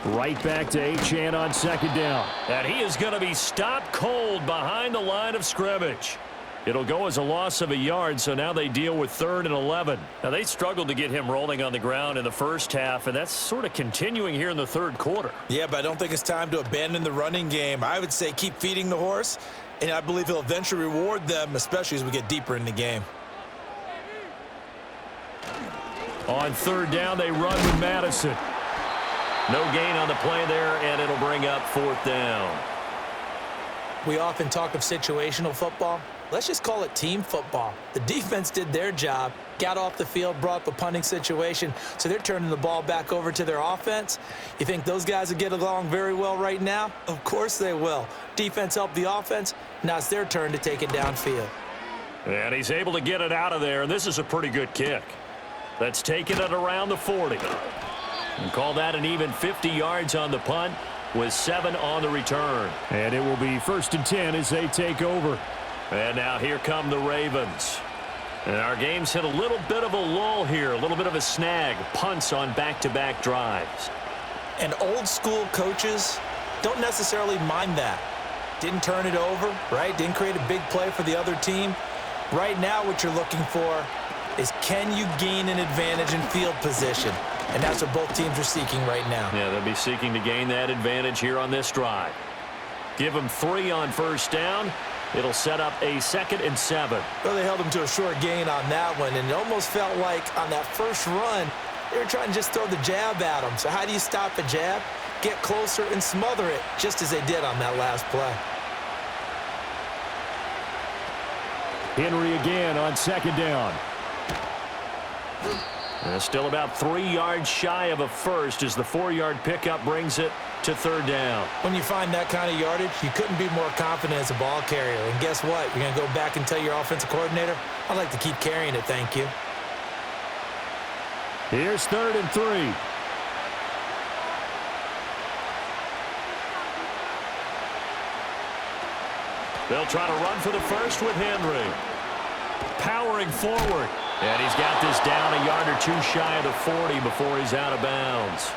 Right back to Achane on 2nd down. And he is going to be stopped cold behind the line of scrimmage. It'll go as a loss of a yard, so now they deal with 3rd and 11. Now, they struggled to get him rolling on the ground in the first half, and that's sort of continuing here in the 3rd quarter. Yeah, but I don't think it's time to abandon the running game. I would say keep feeding the horse, and I believe he'll eventually reward them, especially as we get deeper in the game. On 3rd down, they run with Madison. No gain on the play there, and it'll bring up 4th down. We often talk of situational football. Let's just call it team football. The defense did their job, got off the field, brought up a punting situation, so they're turning the ball back over to their offense. You think those guys will get along very well right now? Of course they will. Defense helped the offense. Now it's their turn to take it downfield. And he's able to get it out of there, and this is a pretty good kick. That's taken it around the 40. And call that an even 50 yards on the punt with 7 on the return. And it will be 1st and 10 as they take over. And now here come the Ravens. And our game's hit a little bit of a lull here, a little bit of a snag. Punts on back-to-back drives. And old school coaches don't necessarily mind that. Didn't turn it over, right? Didn't create a big play for the other team. Right now what you're looking for is, can you gain an advantage in field position? And that's what both teams are seeking right now. Yeah, they'll be seeking to gain that advantage here on this drive. Give them 3 on 1st down. It'll set up a 2nd and 7. Well, they held them to a short gain on that one, and it almost felt like on that first run, they were trying to just throw the jab at them. So how do you stop a jab? Get closer and smother it, just as they did on that last play. Henry again on 2nd down. And still about 3 yards shy of a first as the 4-yard pickup brings it to 3rd down. When you find that kind of yardage, you couldn't be more confident as a ball carrier. And guess what? You're going to go back and tell your offensive coordinator, I'd like to keep carrying it, thank you. Here's 3rd and 3. They'll try to run for the first with Henry. Powering forward. And he's got this down a yard or 2 shy of the 40 before he's out of bounds.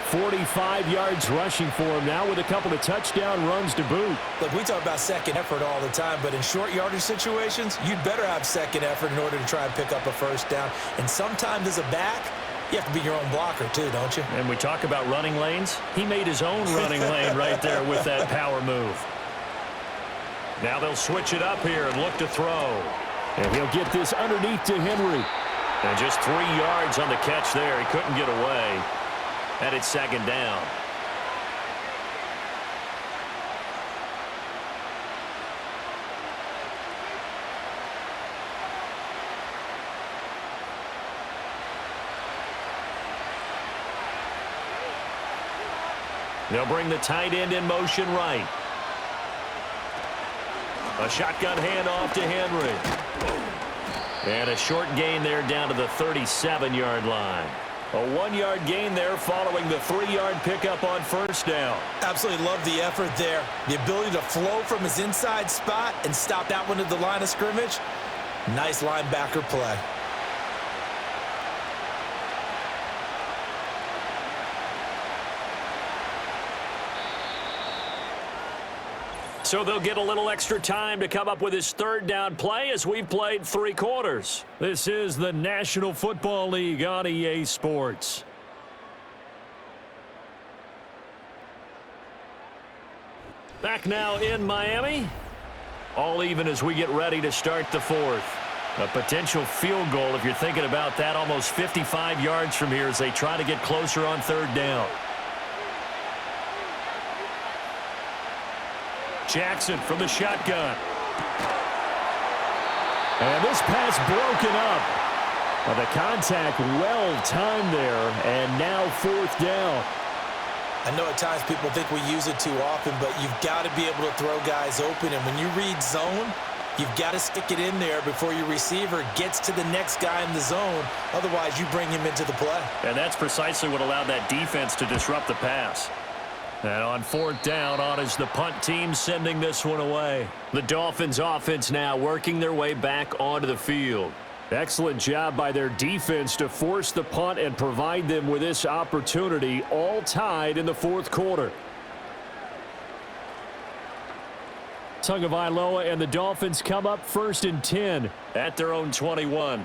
45 yards rushing for him now with a couple of touchdown runs to boot. Look, we talk about second effort all the time, but in short yardage situations, you'd better have second effort in order to try and pick up a 1st down. And sometimes as a back, you have to be your own blocker too, don't you? And we talk about running lanes. He made his own running lane right there with that power move. Now they'll switch it up here and look to throw. And he'll get this underneath to Henry. And just 3 yards on the catch there. He couldn't get away. And it's 2nd down. They'll bring the tight end in motion right. A shotgun handoff to Henry. And a short gain there down to the 37-yard line. A 1-yard gain there following the 3-yard pickup on 1st down. Absolutely love the effort there. The ability to flow from his inside spot and stop that one at the line of scrimmage. Nice linebacker play. So they'll get a little extra time to come up with his third down play as we've played 3 quarters. This is the National Football League on EA Sports. Back now in Miami. All even as we get ready to start the 4th. A potential field goal, if you're thinking about that, almost 55 yards from here as they try to get closer on 3rd down. Jackson from the shotgun. And this pass broken up. Well, the contact well timed there, and now 4th down. I know at times people think we use it too often, but you've got to be able to throw guys open. And when you read zone, you've got to stick it in there before your receiver gets to the next guy in the zone. Otherwise, you bring him into the play. And that's precisely what allowed that defense to disrupt the pass. And on 4th down, on is the punt team sending this one away. The Dolphins offense now working their way back onto the field. Excellent job by their defense to force the punt and provide them with this opportunity, all tied in the 4th quarter. Tagovailoa and the Dolphins come up 1st and 10 at their own 21.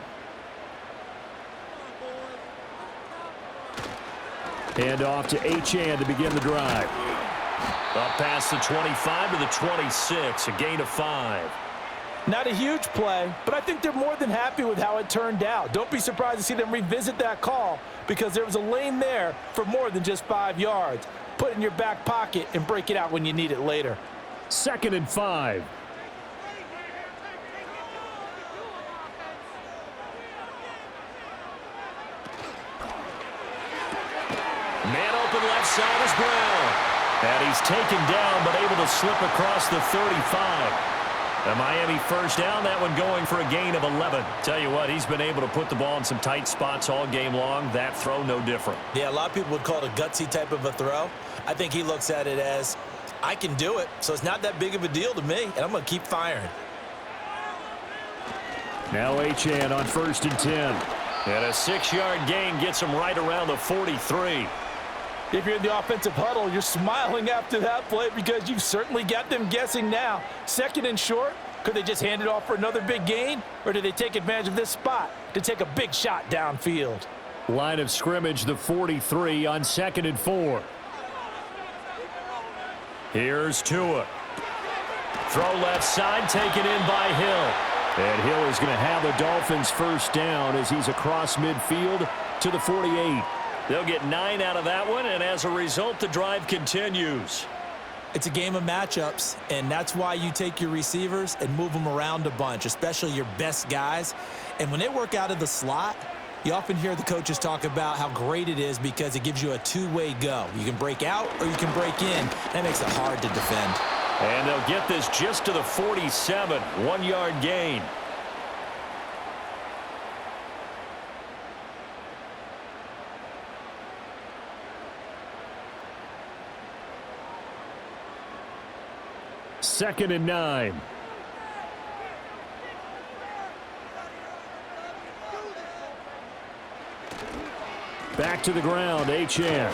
And off to Achane to begin the drive. Up past the 25 to the 26, a gain of 5. Not a huge play, but I think they're more than happy with how it turned out. Don't be surprised to see them revisit that call because there was a lane there for more than just 5 yards. Put it in your back pocket and break it out when you need it later. 2nd and 5. Man open left side is Brown. And he's taken down but able to slip across the 35. A Miami 1st down, that one going for a gain of 11. Tell you what, he's been able to put the ball in some tight spots all game long. That throw, no different. Yeah, a lot of people would call it a gutsy type of a throw. I think he looks at it as, I can do it, so it's not that big of a deal to me, and I'm going to keep firing. Now Achane on 1st and 10. And a 6-yard gain gets him right around the 43. If you're in the offensive huddle, you're smiling after that play because you've certainly got them guessing now. 2nd and short, could they just hand it off for another big gain? Or do they take advantage of this spot to take a big shot downfield? Line of scrimmage, the 43 on 2nd and 4. Here's Tua. Throw left side, taken in by Hill. And Hill is going to have the Dolphins 1st down as he's across midfield to the 48. They'll get 9 out of that one, and as a result, the drive continues. It's a game of matchups, and that's why you take your receivers and move them around a bunch, especially your best guys. And when they work out of the slot, you often hear the coaches talk about how great it is because it gives you a two-way go. You can break out or you can break in. That makes it hard to defend. And they'll get this just to the 47, 1-yard gain. Second and 9. Back to the ground, Achane.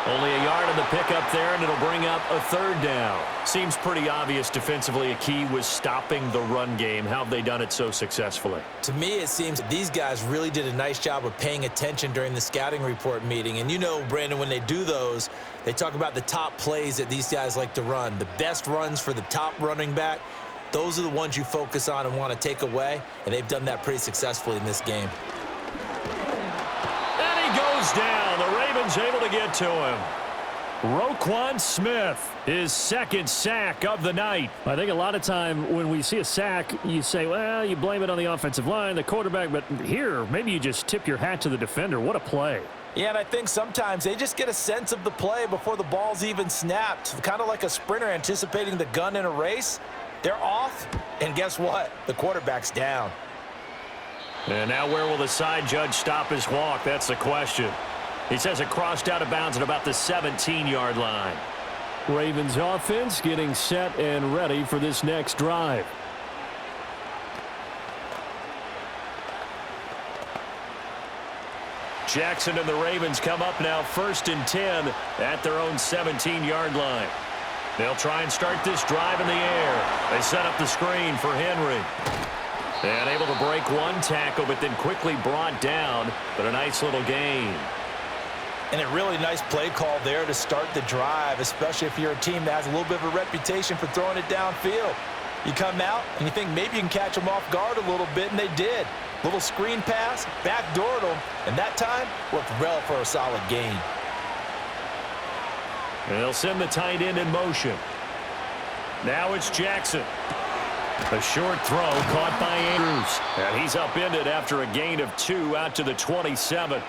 Only a yard on the pickup there, and it'll bring up a 3rd down. Seems pretty obvious defensively a key was stopping the run game. How have they done it so successfully? To me, it seems that these guys really did a nice job of paying attention during the scouting report meeting. And you know, Brandon, when they do those, they talk about the top plays that these guys like to run. The best runs for the top running back, those are the ones you focus on and want to take away. And they've done that pretty successfully in this game. And he goes down. The Ravens able to get to him. Roquan Smith, his 2nd sack of the night. I think a lot of time when we see a sack, you say, well, you blame it on the offensive line, the quarterback, but here, maybe you just tip your hat to the defender. What a play. Yeah, and I think sometimes they just get a sense of the play before the ball's even snapped. Kind of like a sprinter anticipating the gun in a race. They're off, and guess what? The quarterback's down. And now where will the side judge stop his walk? That's the question. He says it crossed out of bounds at about the 17-yard line. Ravens offense getting set and ready for this next drive. Jackson and the Ravens come up now 1st and 10 at their own 17-yard line. They'll try and start this drive in the air. They set up the screen for Henry. And able to break one tackle, but then quickly brought down. But a nice little gain. And a really nice play call there to start the drive, especially if you're a team that has a little bit of a reputation for throwing it downfield. You come out and you think maybe you can catch them off guard a little bit, and they did. Little screen pass, backdoored them, and that time worked well for a solid gain. And they'll send the tight end in motion. Now it's Jackson. A short throw caught by Andrews. And he's upended after a gain of 2 out to the 27.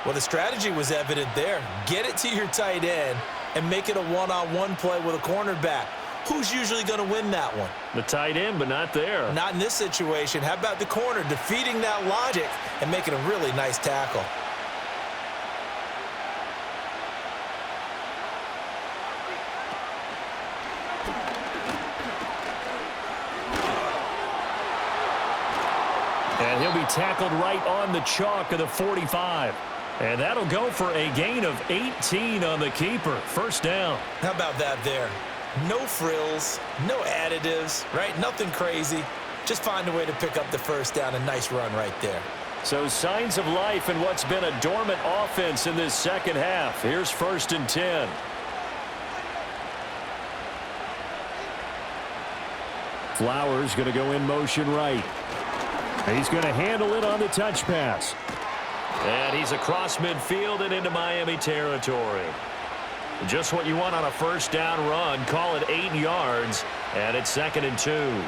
Well, the strategy was evident there. Get it to your tight end and make it a one-on-one play with a cornerback. Who's usually going to win that one? The tight end, but not there. Not in this situation. How about the corner defeating that logic and making a really nice tackle? And he'll be tackled right on the chalk of the 45. And that'll go for a gain of 18 on the keeper. First down. How about that there? No frills, no additives, right? Nothing crazy. Just find a way to pick up the first down. A nice run right there. So signs of life in what's been a dormant offense in this second half. Here's 1st and 10. Flowers going to go in motion right. He's going to handle it on the touch pass. And he's across midfield and into Miami territory. Just what you want on a first down run. Call it 8 yards, and it's 2nd and 2.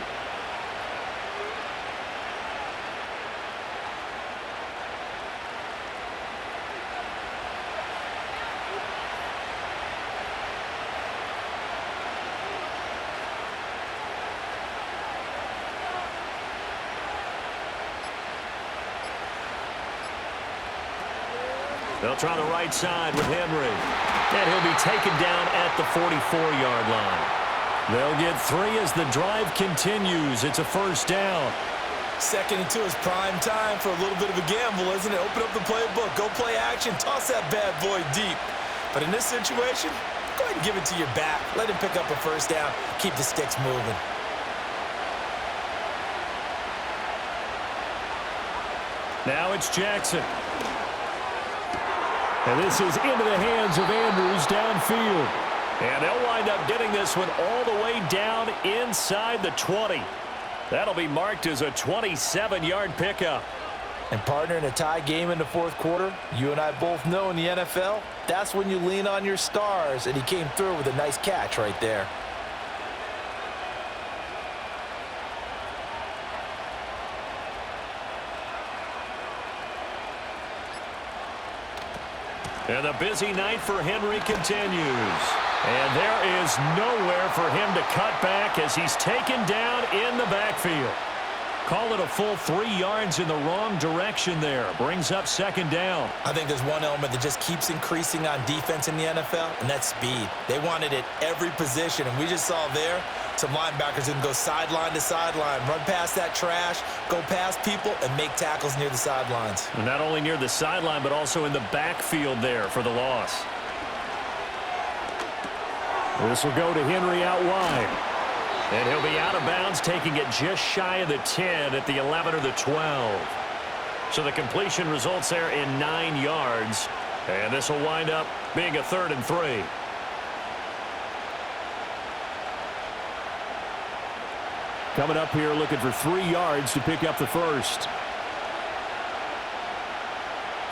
They'll try the right side with Henry. And he'll be taken down at the 44-yard line. They'll get 3 as the drive continues. It's a first down. 2nd and 2 is prime time for a little bit of a gamble, isn't it? Open up the playbook. Go play action. Toss that bad boy deep. But in this situation, go ahead and give it to your back. Let him pick up a first down. Keep the sticks moving. Now it's Jackson. And this is into the hands of Andrews downfield. And they'll wind up getting this one all the way down inside the 20. That'll be marked as a 27-yard pickup. And partner, in a tie game in the 4th quarter, you and I both know in the NFL, that's when you lean on your stars, and he came through with a nice catch right there. And the busy night for Henry continues. And there is nowhere for him to cut back as he's taken down in the backfield. Call it a full 3 yards in the wrong direction there. Brings up 2nd down. I think there's one element that just keeps increasing on defense in the NFL, and that's speed. They want it at every position, and we just saw there some linebackers who can go sideline to sideline, run past that trash, go past people, and make tackles near the sidelines. And not only near the sideline, but also in the backfield there for the loss. This will go to Henry out wide. And he'll be out of bounds, taking it just shy of the 10 at the 11 or the 12. So the completion results there in 9 yards. And this will wind up being a 3rd and 3. Coming up here looking for 3 yards to pick up the first.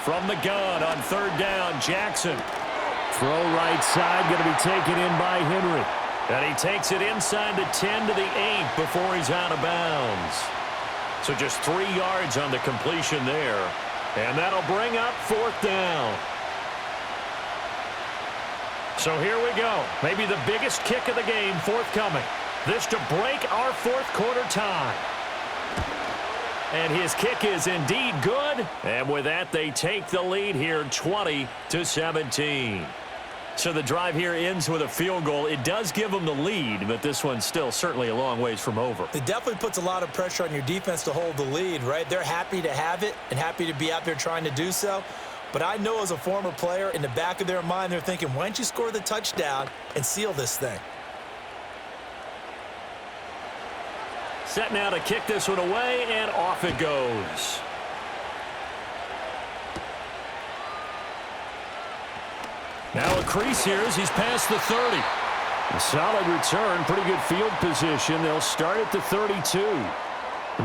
From the gun on 3rd down, Jackson. Throw right side, going to be taken in by Henry. And he takes it inside the 10 to the 8 before he's out of bounds. So just 3 yards on the completion there. And that'll bring up 4th down. So here we go. Maybe the biggest kick of the game forthcoming. This to break our 4th quarter tie. And his kick is indeed good. And with that, they take the lead here 20-17. So the drive here ends with a field goal. It does give them the lead, but this one's still certainly a long ways from over. It definitely puts a lot of pressure on your defense to hold the lead, right? They're happy to have it and happy to be out there trying to do so. But I know as a former player, in the back of their mind, they're thinking, why don't you score the touchdown and seal this thing? Set now to kick this one away, and off it goes. Now a crease here as he's past the 30. A solid return, pretty good field position. They'll start at the 32.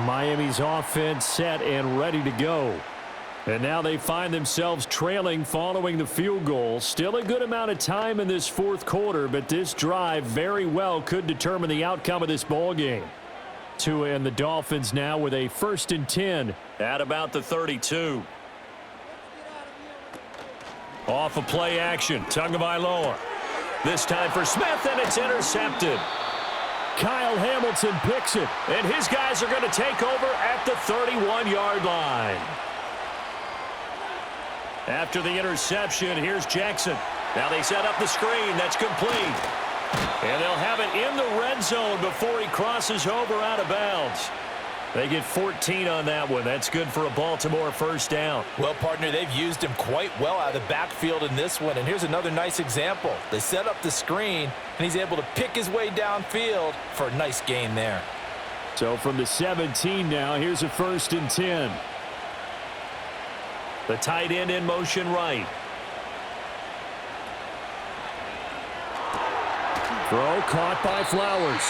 Miami's offense set and ready to go. And now they find themselves trailing following the field goal. Still a good amount of time in this fourth quarter, but this drive very well could determine the outcome of this ball game. Tua and the Dolphins now with a 1st and 10 at about the 32. Off of play action, Tagovailoa. This time for Smith, and it's intercepted. Kyle Hamilton picks it, and his guys are going to take over at the 31-yard line. After the interception, here's Jackson. Now they set up the screen. That's complete. And they'll have it in the red zone before he crosses over out of bounds. They get 14 on that one. That's good for a Baltimore 1st down. Well, partner, they've used him quite well out of the backfield in this one. And here's another nice example. They set up the screen, and he's able to pick his way downfield for a nice gain there. So from the 17 now, here's a 1st and 10. The tight end in motion right. Throw caught by Flowers.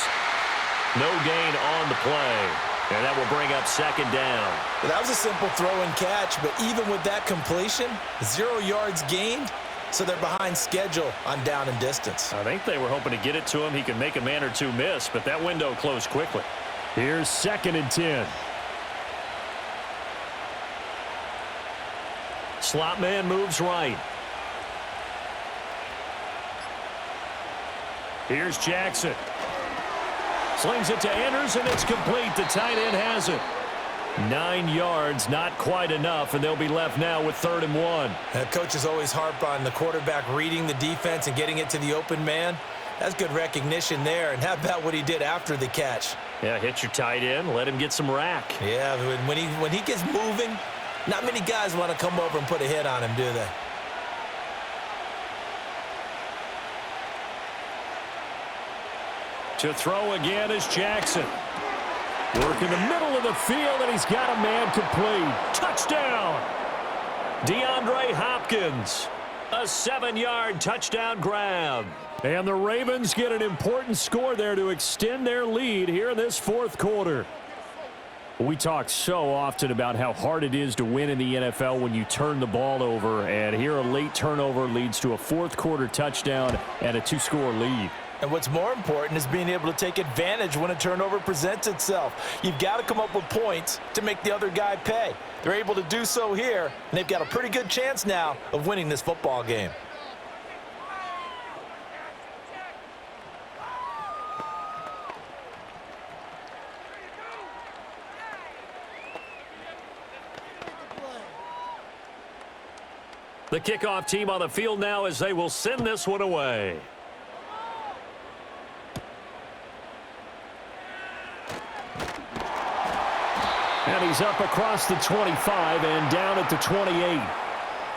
No gain on the play. And that will bring up 2nd down. Well, that was a simple throw and catch, but even with that completion, 0 yards gained, so they're behind schedule on down and distance. I think they were hoping to get it to him. He could make a man or two miss, but that window closed quickly. Here's 2nd and 10. Slot man moves right. Here's Jackson. Slings it to Anders, and it's complete. The tight end has it. 9 yards, not quite enough, and they'll be left now with 3rd and 1. Coaches always harp on the quarterback reading the defense and getting it to the open man. That's good recognition there. And how about what he did after the catch? Yeah, hit your tight end, let him get some rack. Yeah, when he gets moving, not many guys want to come over and put a hit on him, do they? To throw again is Jackson. Work in the middle of the field, and he's got a man complete. Touchdown! DeAndre Hopkins. A 7-yard touchdown grab. And the Ravens get an important score there to extend their lead here in this fourth quarter. We talk so often about how hard it is to win in the NFL when you turn the ball over, and here a late turnover leads to a fourth quarter touchdown and a 2-score lead. And what's more important is being able to take advantage when a turnover presents itself. You've got to come up with points to make the other guy pay. They're able to do so here, and they've got a pretty good chance now of winning this football game. The kickoff team on the field now as they will send this one away. And he's up across the 25 and down at the 28.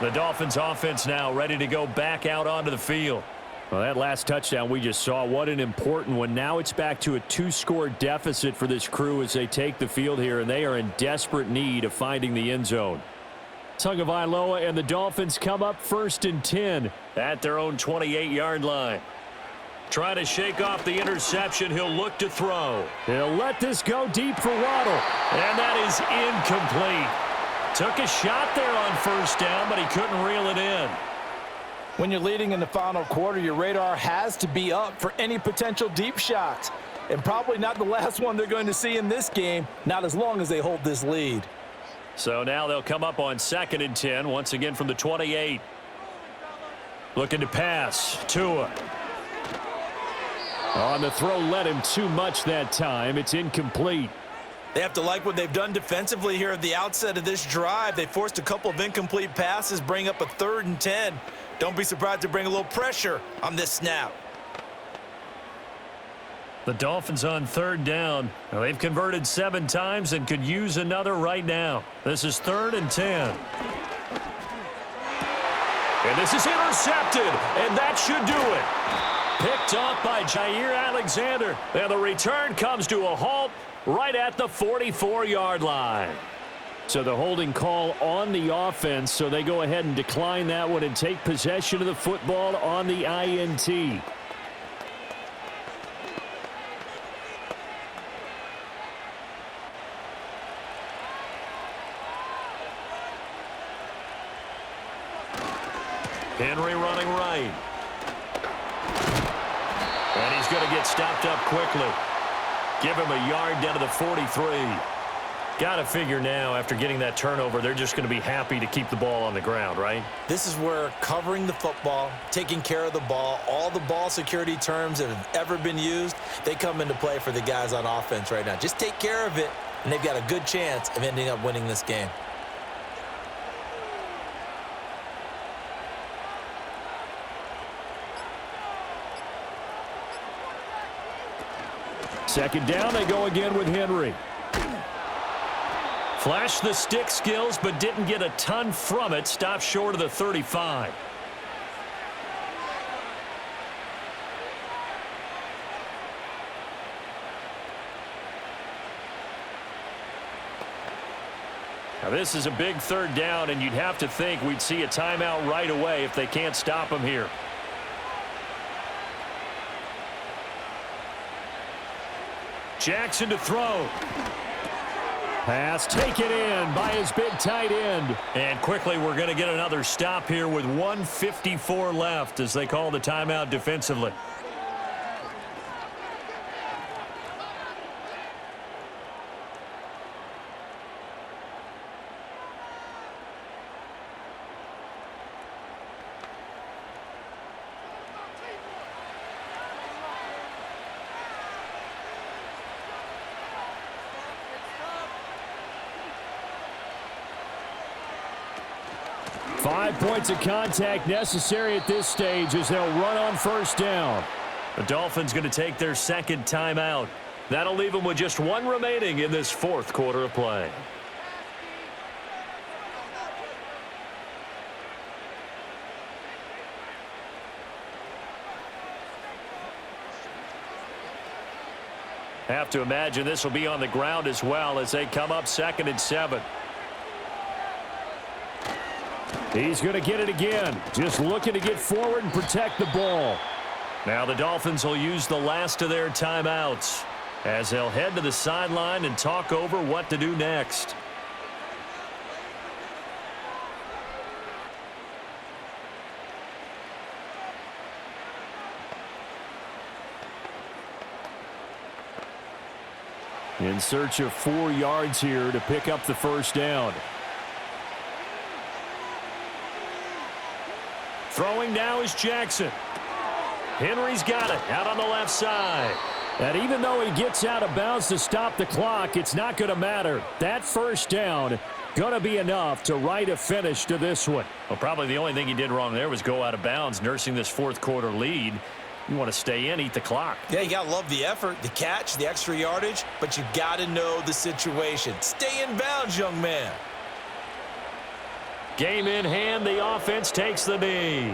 The Dolphins offense now ready to go back out onto the field. Well, that last touchdown we just saw, what an important one. Now it's back to a 2-score deficit for this crew as they take the field here, and they are in desperate need of finding the end zone. Tagovailoa and the Dolphins come up 1st and 10 at their own 28-yard line. Trying to shake off the interception. He'll look to throw. He'll let this go deep for Waddle. And that is incomplete. Took a shot there on 1st down, but he couldn't reel it in. When you're leading in the final quarter, your radar has to be up for any potential deep shots. And probably not the last one they're going to see in this game, not as long as they hold this lead. So now they'll come up on 2nd and 10, once again from the 28. Looking to pass. Tua. On the throw, led him too much that time. It's incomplete. They have to like what they've done defensively here at the outset of this drive. They forced a couple of incomplete passes, bring up a 3rd and 10. Don't be surprised to bring a little pressure on this snap. The Dolphins on 3rd down. Now, they've converted 7 times and could use another right now. This is 3rd and 10. And this is intercepted, and that should do it. Picked off by Jair Alexander. And the return comes to a halt right at the 44-yard line. So the holding call on the offense, so they go ahead and decline that one and take possession of the football on the INT. Henry running right. And he's going to get stopped up quickly. Give him a yard down to the 43. Got to figure now, after getting that turnover, they're just going to be happy to keep the ball on the ground, right? This is where covering the football, taking care of the ball, all the ball security terms that have ever been used, they come into play for the guys on offense right now. Just take care of it, and they've got a good chance of ending up winning this game. Second down, they go again with Henry. Flashed the stick skills, but didn't get a ton from it. Stopped short of the 35. Now this is a big third down, and you'd have to think we'd see a timeout right away if they can't stop him here. Jackson to throw. Pass taken in by his big tight end. And quickly we're going to get another stop here with 1:54 left as they call the timeout defensively. Five points of contact necessary at this stage as they'll run on first down. The Dolphins going to take their second timeout. That'll leave them with just one remaining in this fourth quarter of play. Have to imagine this will be on the ground as well as they come up 2nd and 7. He's going to get it again. Just looking to get forward and protect the ball. Now the Dolphins will use the last of their timeouts as they'll head to the sideline and talk over what to do next. In search of 4 yards here to pick up the first down. Throwing now is Jackson. Henry's got it out on the left side. And even though he gets out of bounds to stop the clock, it's not going to matter. That first down going to be enough to write a finish to this one. Well, probably the only thing he did wrong there was go out of bounds, nursing this fourth quarter lead. You want to stay in, eat the clock. Yeah, you got to love the effort, the catch, the extra yardage, but you got to know the situation. Stay in bounds, young man. Game in hand, the offense takes the knee.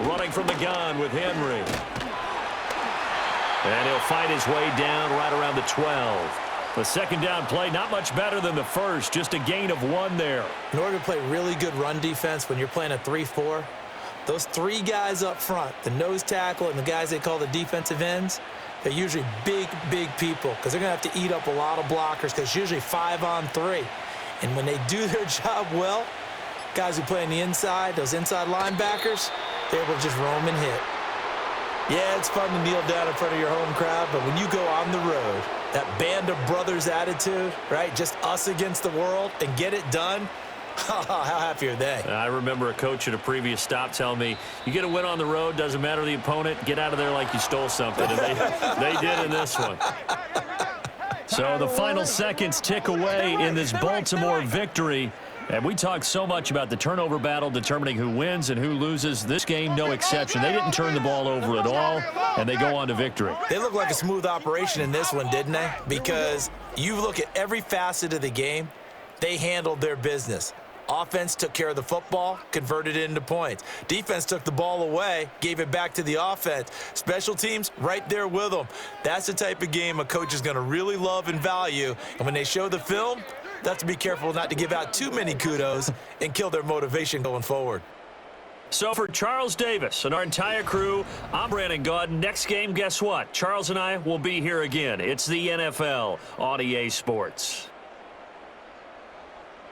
Running from the gun with Henry. And he'll fight his way down right around the 12. The second down play, not much better than the first, just a gain of 1 there. In order to play really good run defense when you're playing a 3-4, those 3 guys up front, the nose tackle and the guys they call the defensive ends, they're usually big, big people because they're going to have to eat up a lot of blockers because it's usually 5-on-3. And when they do their job well, guys who play on the inside, those inside linebackers, they're able to just roam and hit. Yeah, it's fun to kneel down in front of your home crowd, but when you go on the road, that band of brothers attitude, right, just us against the world and get it done, how happy are they? I remember a coach at a previous stop telling me, you get a win on the road, doesn't matter the opponent, get out of there like you stole something. And they did in this one. So the final seconds tick away in this Baltimore victory. And we talk so much about the turnover battle determining who wins and who loses. This game, no exception. They didn't turn the ball over at all, and they go on to victory. They look like a smooth operation in this one, didn't they? Because you look at every facet of the game, they handled their business. Offense took care of the football, converted it into points. Defense took the ball away, gave it back to the offense. Special teams, right there with them. That's the type of game a coach is going to really love and value. And when they show the film, they have to be careful not to give out too many kudos and kill their motivation going forward. So for Charles Davis and our entire crew, I'm Brandon Gaudin. Next game, guess what? Charles and I will be here again. It's the NFL on EA Sports.